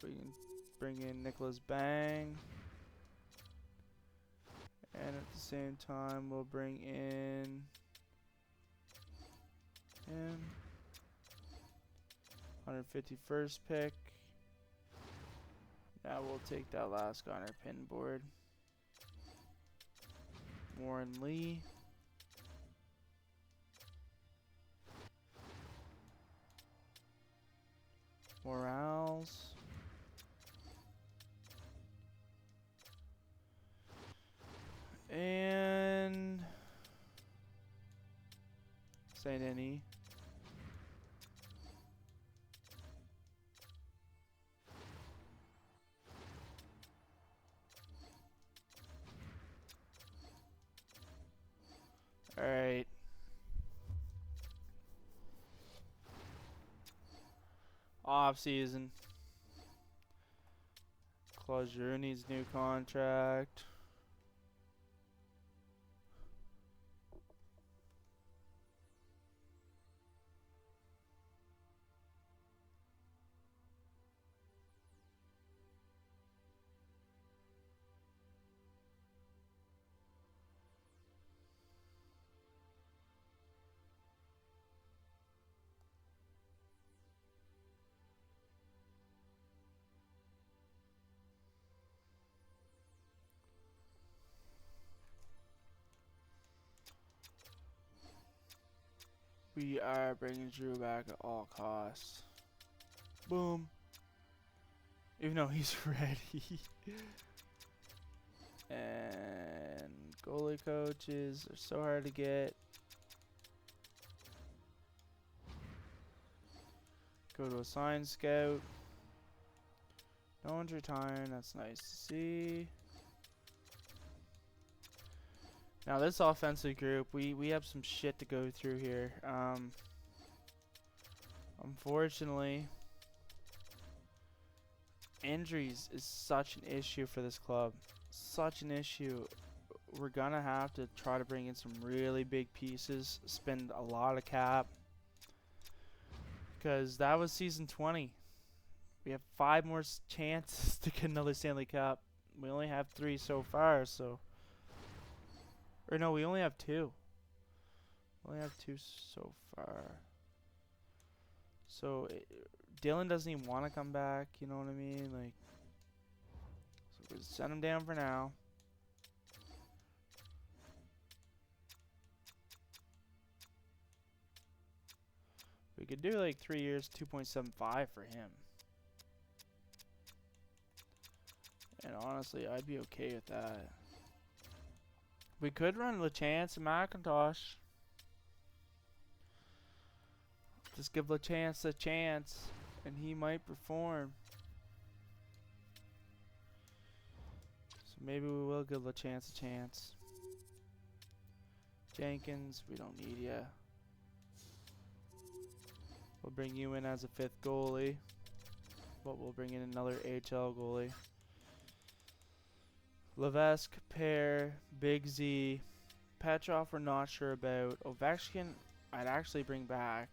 We can bring in Nicholas Bang. And at the same time, we'll bring in him. 151st pick. Now we'll take that last guy on our pin board. Warren Lee. Morales. And Saint Denis. All right. Off season. Claude needs new contract. We are bringing Drew back at all costs. Boom. Even though he's ready. And goalie coaches are so hard to get. Go to a sign scout. No one's retiring. That's nice to see. Now this offensive group, we have some shit to go through here. Unfortunately, injuries is such an issue for this club. Such an issue. We're gonna have to try to bring in some really big pieces, spend a lot of cap. Because that was season 20. We have 5 more chances to get another Stanley Cup. We only have 3 so far, so... Or no, we only have 2. We only have 2 so far. So, Dylan doesn't even want to come back, you know what I mean? Like, so we'll send him down for now. We could do like 3 years, 2.75 for him. And honestly, I'd be okay with that. We could run LeChance and McIntosh. Just give LeChance a chance, and he might perform. So maybe we will give LeChance a chance. Jenkins, we don't need ya. We'll bring you in as a 5th goalie, but we'll bring in another HL goalie. Levesque, Pear, Big Z, Petrov we're not sure about. Ovechkin I'd actually bring back,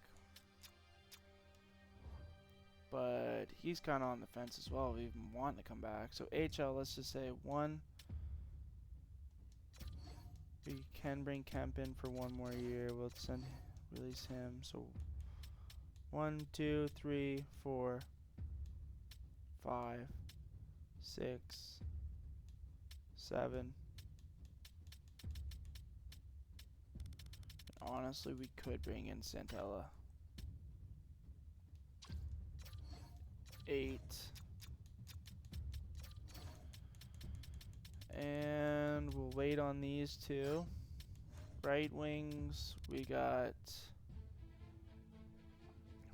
but he's kind of on the fence as well. We even want to come back. So HL, let's just say 1. We can bring Kemp in for 1 more year. We'll release him. So 1, 2, 3, 4, 5, 6, 7. Honestly, we could bring in Santella. 8. And we'll wait on these 2. Right wings, we got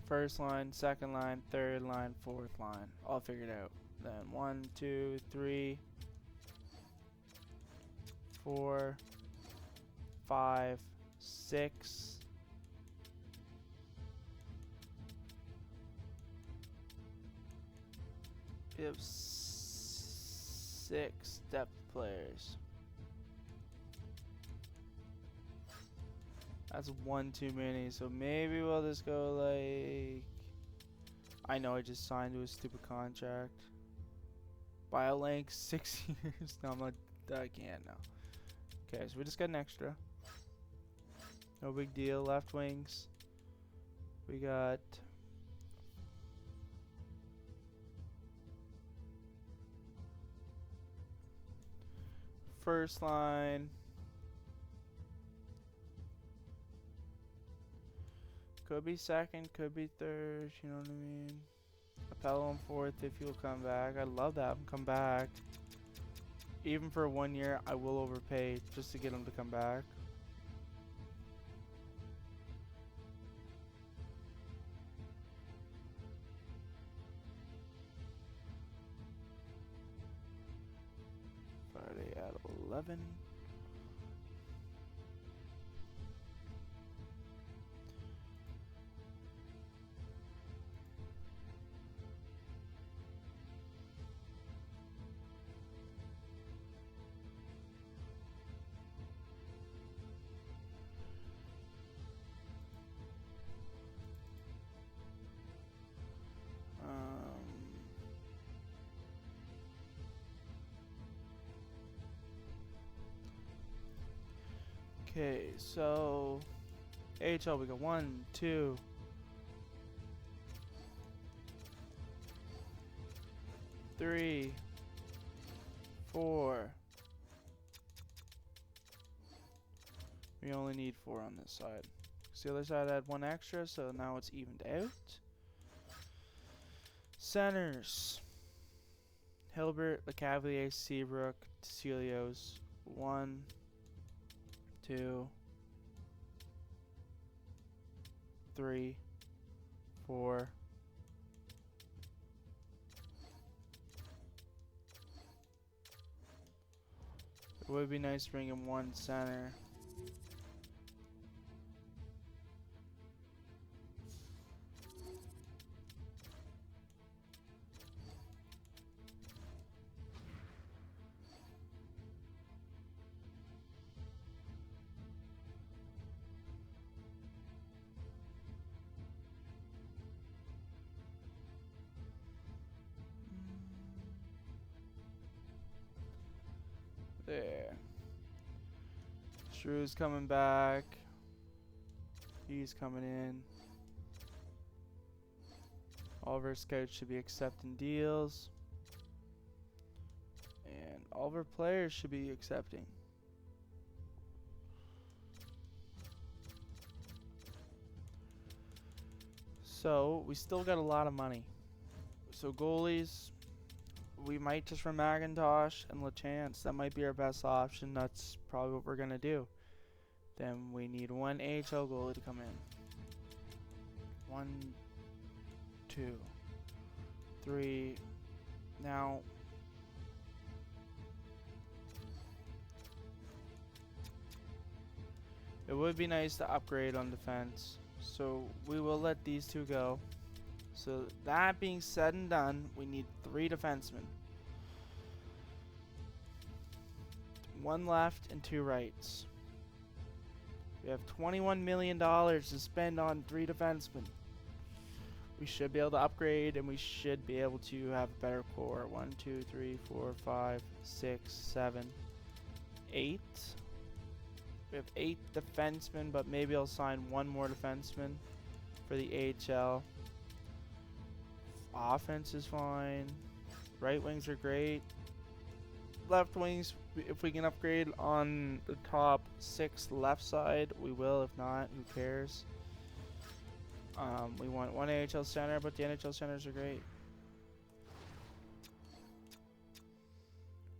first line, second line, third line, fourth line. All figured out. Then 1, 2, 3, 4, 5, 6. We have 6 depth players. That's 1 too many, so maybe we'll just go like... I know I just signed to a stupid contract. BioLink, 6 years. No, I'm not... I can't now. Okay, so we just got an extra. No big deal. Left wings. We got... first line. Could be second, could be third, you know what I mean? Appello in 4th if he'll come back. I'd love to have him come back. Even for 1 year, I will overpay just to get him to come back. Friday at 11. Okay, so AHL we got 1, 2, 3, 4. We only need 4 on this side. So the other side had 1 extra, so now it's evened out. Centers. Hilbert, LeCavalier, Seabrook, Celios. 1, 2, 3, 4. It would be nice to bring in 1 center. There. Shrew's coming back. He's coming in. All of our scouts should be accepting deals. And all of our players should be accepting. So, we still got a lot of money. So goalies, we might just run McIntosh and LaChance. That might be our best option. That's probably what we're gonna do. Then we need one AHL goalie to come in. 1, 2, 3. Now, it would be nice to upgrade on defense, so we will let these two go. So that being said and done, we need 3 defensemen. 1 left and 2 rights. We have $21 million to spend on 3 defensemen. We should be able to upgrade, and we should be able to have a better core. 1, 2, 3, 4, 5, 6, 7, 8. We have 8 defensemen, but maybe I'll sign 1 more defenseman for the AHL. Offense is fine. Right wings are great. Left wings, if we can upgrade on the top 6 left side, we will. If not, who cares? We want 1 AHL center, but the NHL centers are great.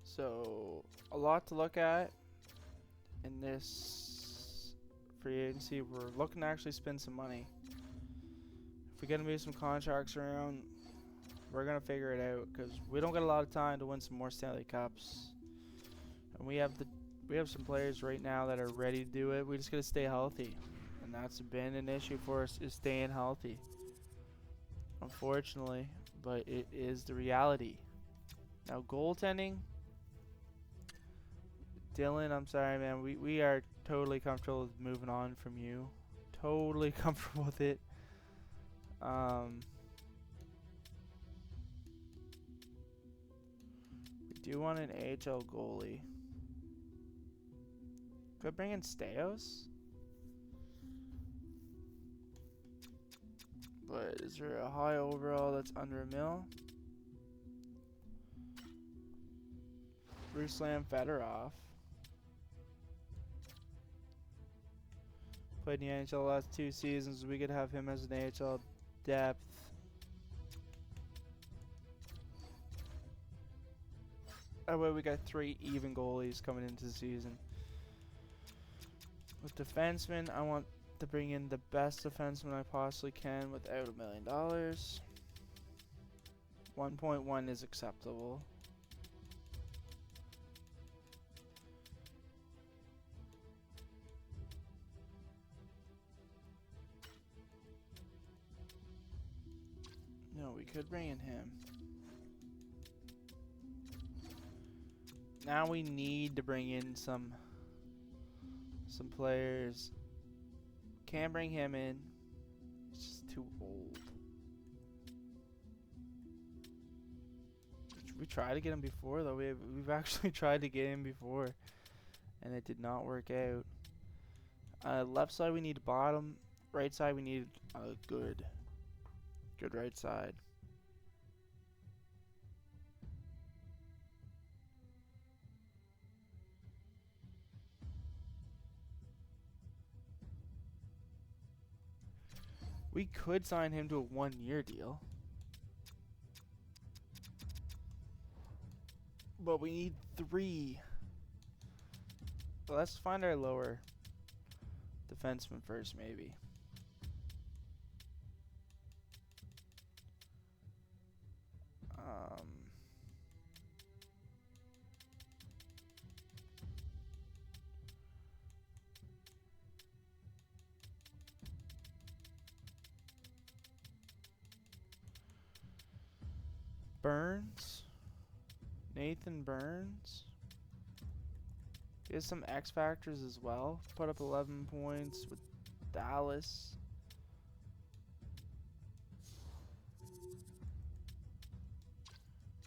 So, a lot to look at in this free agency. We're looking to actually spend some money. If we get to move some contracts around, we're going to figure it out, because we don't get a lot of time to win some more Stanley Cups. And we have some players right now that are ready to do it. We just got to stay healthy. And that's been an issue for us, is staying healthy. Unfortunately, but it is the reality. Now, goaltending, Dylan, I'm sorry, man. We are totally comfortable with moving on from you. Totally comfortable with it. We do want an AHL goalie. Could bring in Steos. But is there a high overall that's under $1 million? Ruslan Fedorov. Played in the NHL the last 2 seasons. We could have him as an AHL depth. That way we got 3 even goalies coming into the season. With defensemen, I want to bring in the best defenseman I possibly can without $1 million. 1.1 is acceptable. No, we could bring in him. Now we need to bring in some players. Can't bring him in. He's just too old. We tried to get him before, though. We've actually tried to get him before, and it did not work out. Left side we need bottom. Right side we need a good right side. We could sign him to a 1-year deal. But we need 3. Well, let's find our lower defenseman first, maybe. Burns. Nathan Burns. He has some X factors as well. Put up 11 points with Dallas.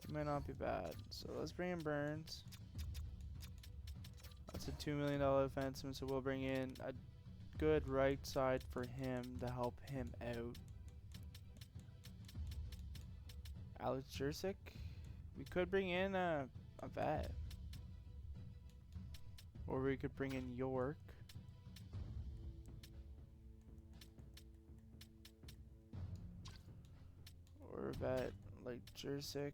He might not be bad. So let's bring in Burns. That's a $2 million defenseman, so we'll bring in a good right side for him to help him out. Alex Jurczyk. We could bring in a vet. Or we could bring in York. Or a vet like Jurczyk.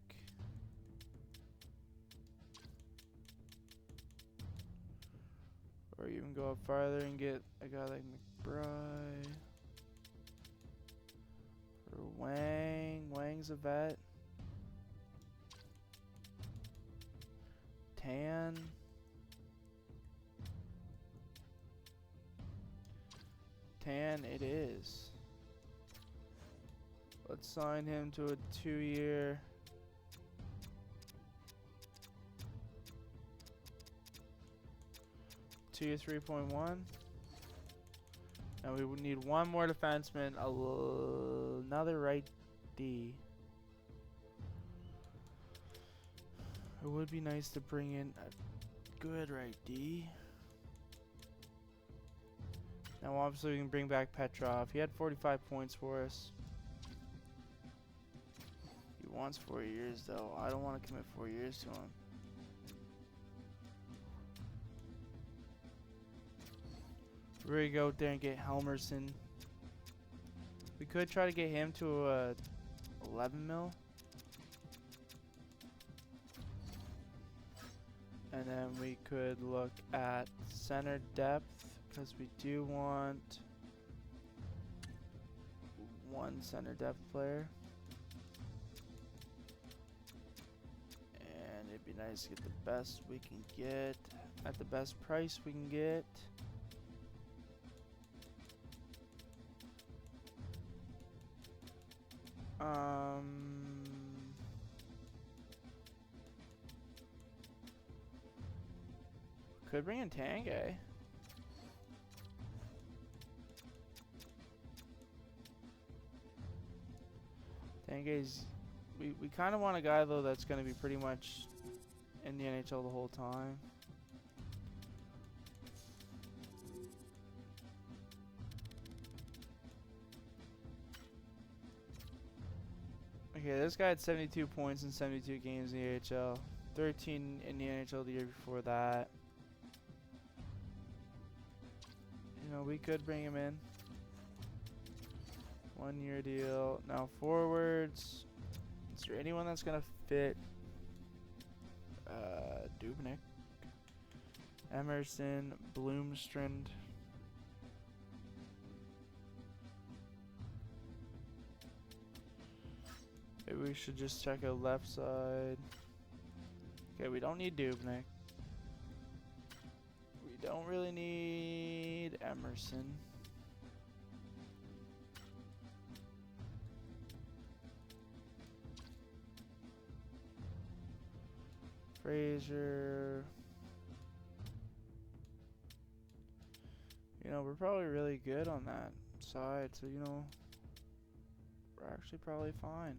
go farther and get a guy like McBride or Wang. Wang's a vet. Tan. Tan it is. Let's sign him to a 2-year. Two 3.1. Now we would need one more defenseman, another right D. It would be nice to bring in a good right D. Now obviously we can bring back Petrov. He had 45 points for us. He wants 4 years though. I don't want to commit 4 years to him. We're gonna go out there and get Helmerson. We could try to get him to 11 mil. And then we could look at center depth because we do want one center depth player. And it'd be nice to get the best we can get at the best price we can get. Could bring in Tanguay. Tanguay's... We kind of want a guy, though, that's going to be pretty much in the NHL the whole time. Okay, this guy had 72 points in 72 games in the AHL. 13 in the NHL the year before that. You know, we could bring him in. 1 year deal. Now forwards. Is there anyone that's gonna fit? Dubnyk, Emerson, Bloomstrand. Maybe we should just check out left side. Okay, we don't need Dubnyk. We don't really need Emerson. Fraser. You know, we're probably really good on that side, so you know, we're actually probably fine.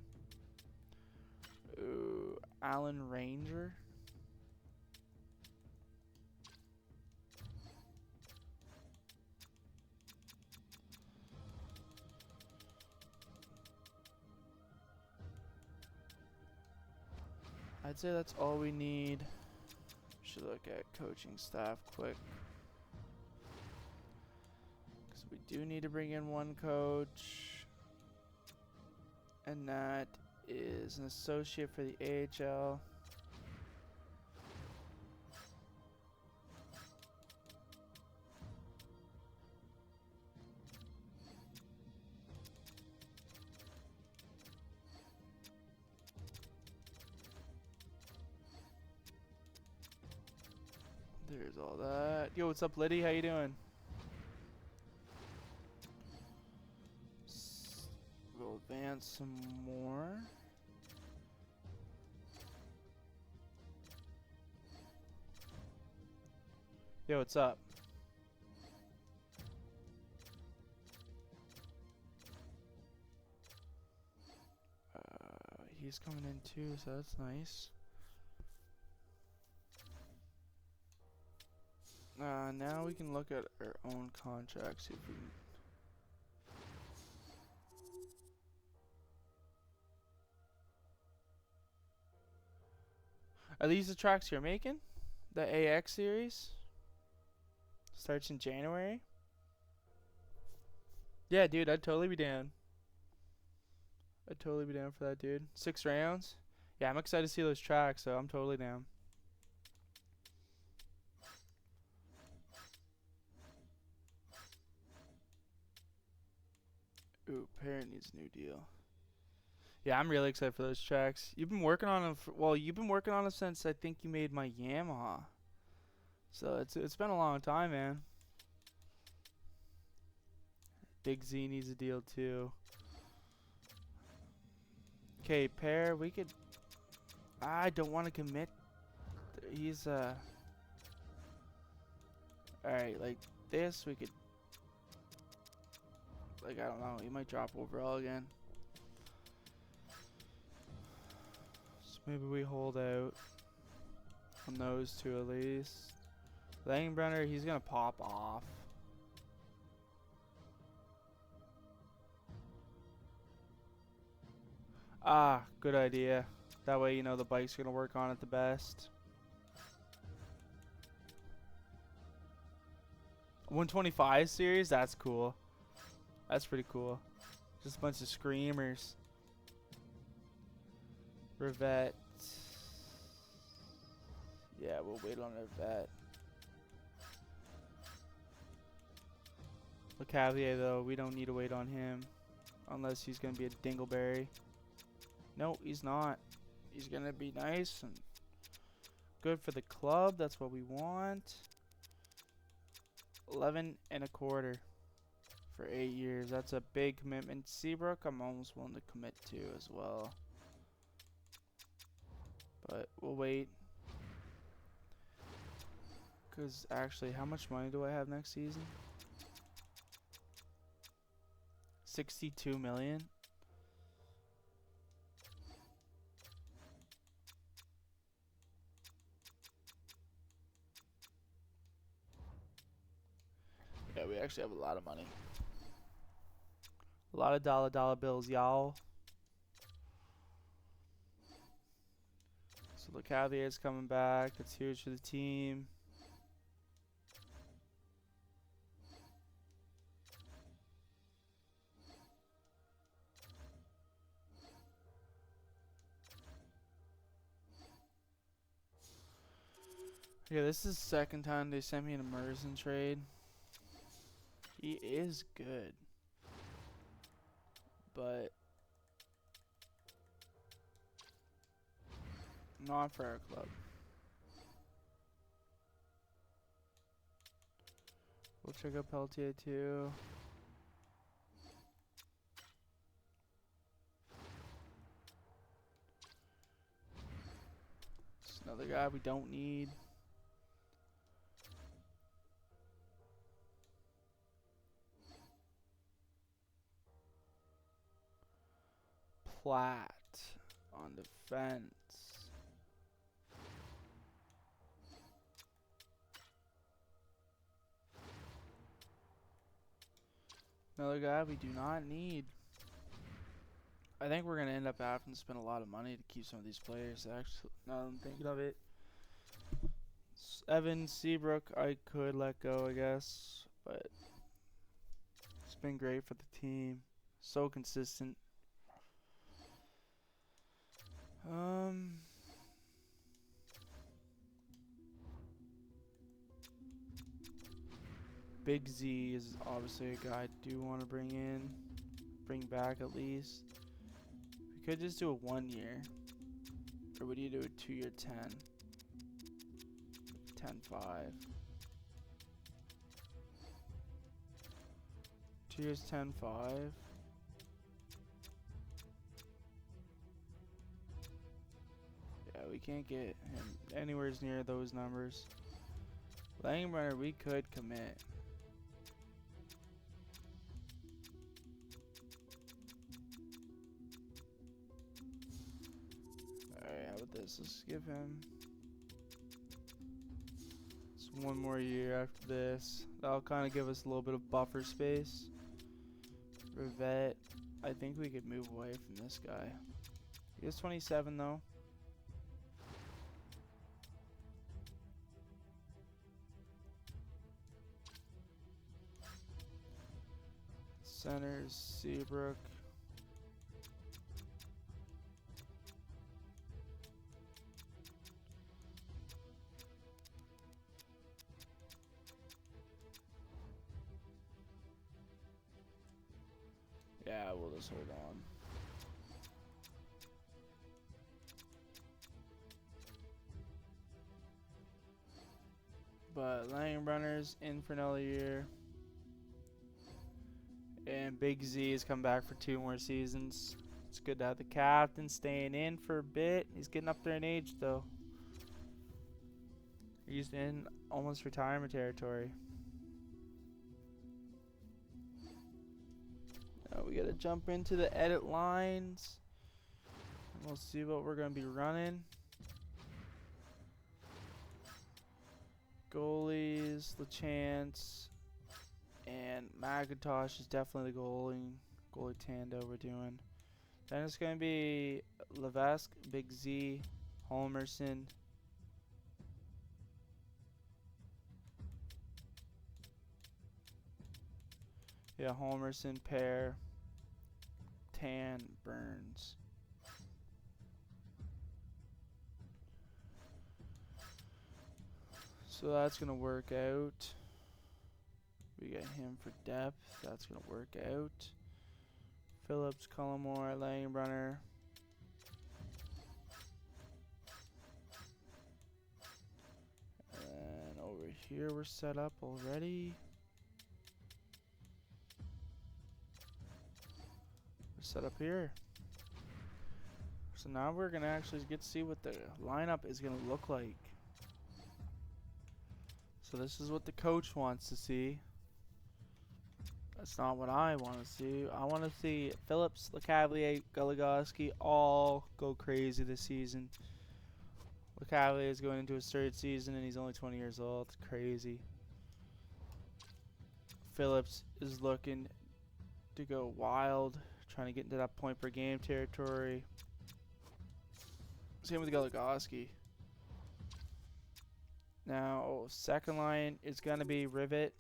Ooh, Allen Ranger. I'd say that's all we need. Should look at coaching staff quick. Because we do need to bring in one coach. And that is an associate for the AHL. There's all that. Yo, what's up, Liddy? How you doing? We'll advance some more. Yo, what's up? He's coming in too, so that's nice. Now we can look at our own contracts, see if we can. Are these the tracks you're making? The AX series? Starts in January? Yeah, dude, I'd totally be down. I'd totally be down for that, dude. 6 rounds? Yeah, I'm excited to see those tracks, so I'm totally down. Parrot needs a new deal. Yeah, I'm really excited for those tracks. You've been working on them. You've been working on them since I think you made my Yamaha. So it's been a long time, man. Big Z needs a deal too. Okay, Pear, we could. I don't want to commit. He's Alright, like this we could. Like I don't know, he might drop overall again. So maybe we hold out on those two at least. Langenbrenner, he's gonna pop off. Ah, good idea. That way you know the bike's gonna work on it the best. 125 series, that's cool. That's pretty cool. Just a bunch of screamers. Revette. Yeah, we'll wait on Revette. LeCavier, though, we don't need to wait on him. Unless he's going to be a dingleberry. No, he's not. He's going to be nice and good for the club. That's what we want. 11 and a quarter for 8 years. That's a big commitment. Seabrook, I'm almost willing to commit to as well. But we'll wait. Because actually, how much money do I have next season? 62 million. Yeah, we actually have a lot of money. A lot of dollar bills, y'all. So LeCavier's coming back. That's huge for the team. Yeah, this is the second time they sent me an Emerson trade. He is good. But not for our club. We'll check out Peltier too. It's another guy we don't need. Platt on defense. Another guy we do not need. I think we're going to end up having to spend a lot of money to keep some of these players, actually. Now that I'm thinking of it. Evan Seabrook, I could let go, I guess. But it's been great for the team. So consistent. Big Z is obviously a guy I do want to bring back at least. We could just do a 1 year, or would you do a 2 year 10? 10-5. 2 years 10-5. Yeah, we can't get him anywhere near those numbers. Langenbrenner, we could commit. Alright, how about this? Let's give him just 1 more year after this. That'll kind of give us a little bit of buffer space. Revette, I think we could move away from this guy. He is 27 though. Centers, Seabrook. Yeah, we'll just hold on. But Langenbrunner's in for another year. And Big Z has come back for 2 more seasons. It's good to have the captain staying in for a bit. He's getting up there in age, though. He's in almost retirement territory. Now we gotta jump into the edit lines. And we'll see what we're gonna be running. Goalies, LeChance, and McIntosh is definitely the goalie tando we're doing. Then it's gonna be Levesque, Big Z, Holmerson. Yeah, Holmerson, Pear, Tan, Burns. So that's gonna work out. We got him for depth. That's gonna work out. Phillips, Cullimore, Langenbrunner. And over here we're set up already. We're set up here. So now we're gonna actually get to see what the lineup is gonna look like. So this is what the coach wants to see. That's not what I want to see. I want to see Phillips, LeCavalier, Goligoski all go crazy this season. LeCavalier is going into his 3rd season and he's only 20 years old. It's crazy. Phillips is looking to go wild, trying to get into that point per game territory. Same with Goligoski. Now, second line is going to be Rivet,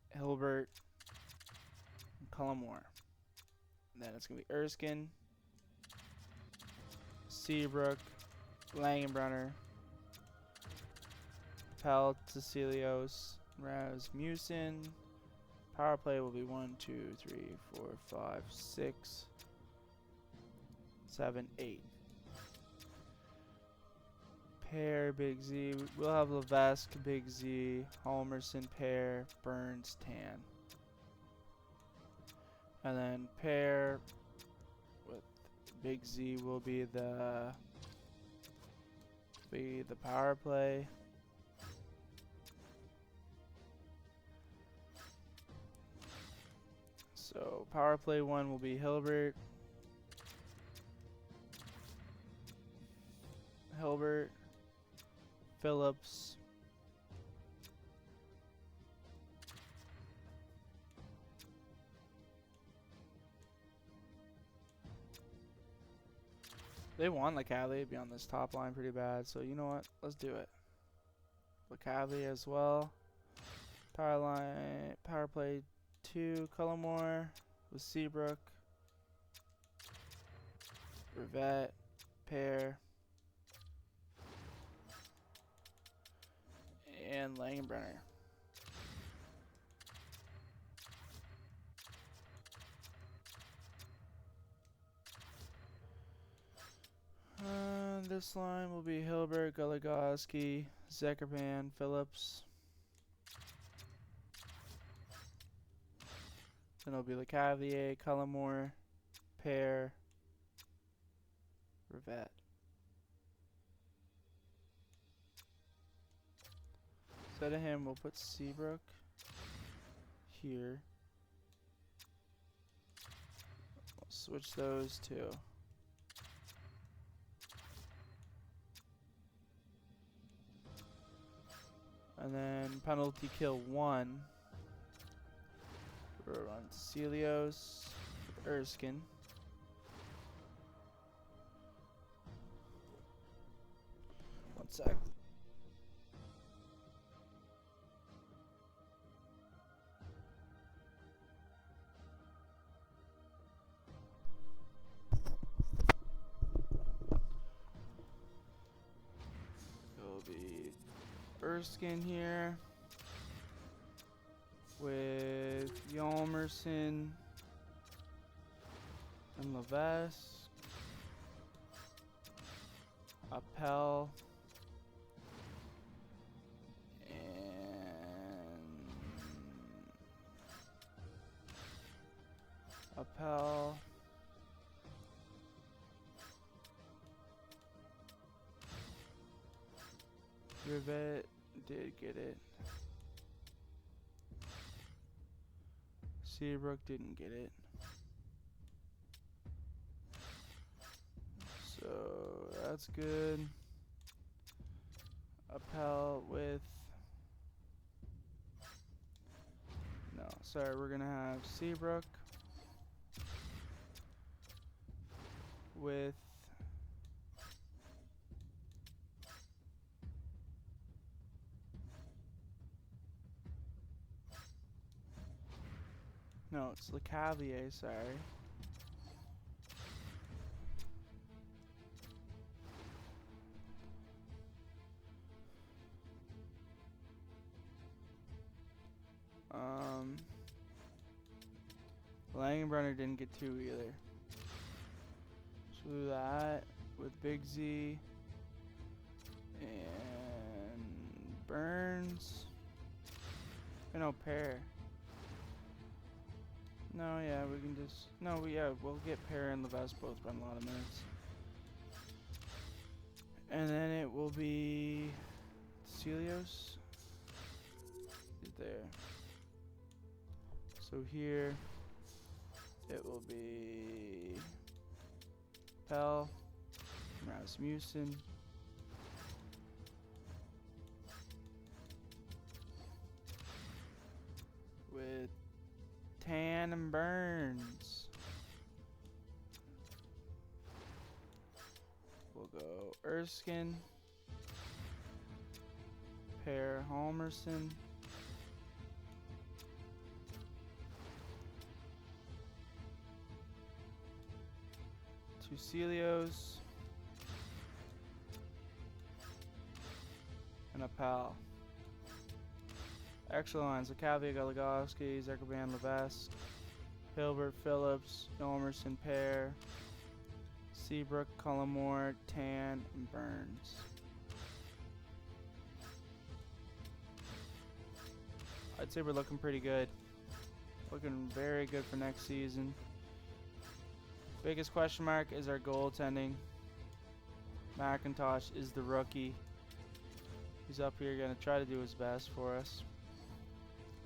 Hilbert, and Cullimore. And then it's going to be Erskine, Seabrook, Langenbrunner, Pell, Cecilios, Rasmussen. Power play will be 1, 2, 3, 4, 5, 6, 7, 8. Pear, Big Z. We'll have Levesque, Big Z, Holmerson, Pear, Burns, Tan. And then Pear with Big Z will be the power play. So power play 1 will be Hilbert, Phillips, they want LeCavalier to be on this top line pretty bad, so you know what? Let's do it. LeCavalier as well. Power play 2, Cullimore with Seabrook, Rivet, Pear, and Langenbrunner. This line will be Hilbert, Goligoski, Zekerban, Phillips. Then it'll be LeCavalier, Cullimore, Pear, Rivet. Instead of him, we'll put Seabrook here. We'll switch those two. And then penalty kill 1. We'll run Cecilios, Erskine. One sec. It'll be Erskine here with Yalmerson and Levesque. Appel. And Appel. Rivet did get it. Seabrook didn't get it. So that's good. Appel with... No, sorry, we're gonna have Seabrook with... No, it's LeCavier, sorry. Langenbrunner didn't get 2 either. So we'll do that with Big Z and Burns. And no Pair. No, yeah, we can just... No, we'll get Pair and Levesque both run a lot of minutes. And then it will be... Celios is there. So here, it will be... Pell, Rasmussen, with Tan and Burns. We'll go Erskine, Pair Halmerson, Celios, and a pal. Extra lines: LeCavier, Goligoski, Zuckerman, Levesque, Hilbert, Phillips, Yalmerson, Pair, Seabrook, Cullimore, Tan, and Burns. I'd say we're looking pretty good. Looking very good for next season. Biggest question mark is our goaltending. McIntosh is the rookie. He's up here going to try to do his best for us.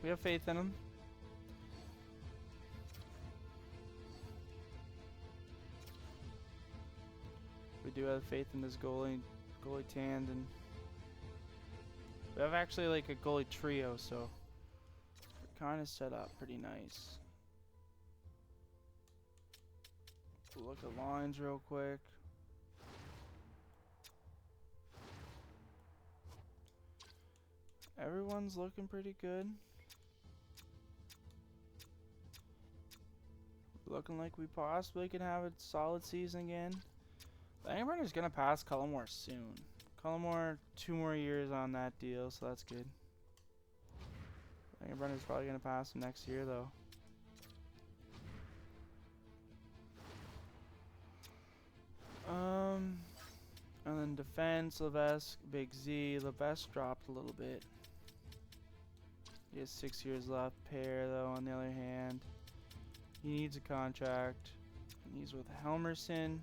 We have faith in him. We do have faith in this goalie tandem. We have actually like a goalie trio, so we're kind of set up pretty nice. Look at lines real quick. Everyone's looking pretty good. Looking like we possibly can have a solid season again. Langenbrunner's gonna pass Cullimore soon. Cullimore, 2 more years on that deal, so that's good. Langenbrunner's probably gonna pass him next year though. And then defense, Levesque, Big Z. Levesque dropped a little bit. He has 6 years left. Pair, though, on the other hand, he needs a contract. And he's with Helmerson.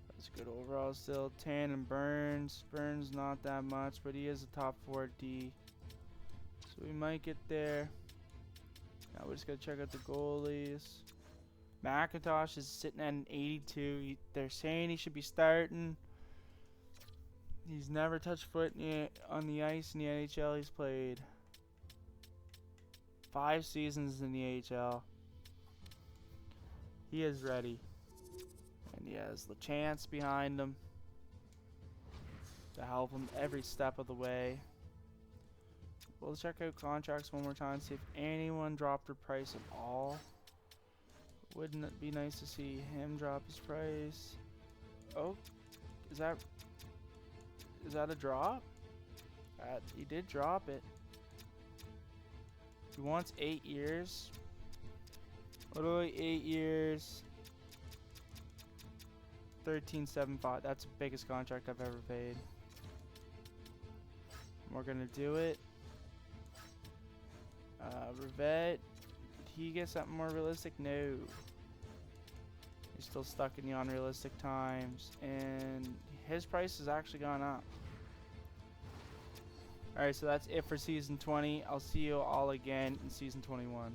That's good overall still. Tan and Burns. Burns not that much, but he is a top 4 D. So we might get there. Now we just gotta check out the goalies. McIntosh is sitting at an 82. They're saying he should be starting. He's never touched foot on the ice in the NHL. He's played 5 seasons in the AHL. He is ready. And he has the chance behind him to help him every step of the way. We'll check out contracts one more time, see if anyone dropped their price at all. Wouldn't it be nice to see him drop his price? Oh, is that a drop? He did drop it. He wants 8 years. Literally 8 years. 13.75. That's the biggest contract I've ever paid. We're gonna do it. Rivet. Did he get something more realistic? No. He's still stuck in the unrealistic times, and his price has actually gone up. Alright, so that's it for Season 20. I'll see you all again in Season 21.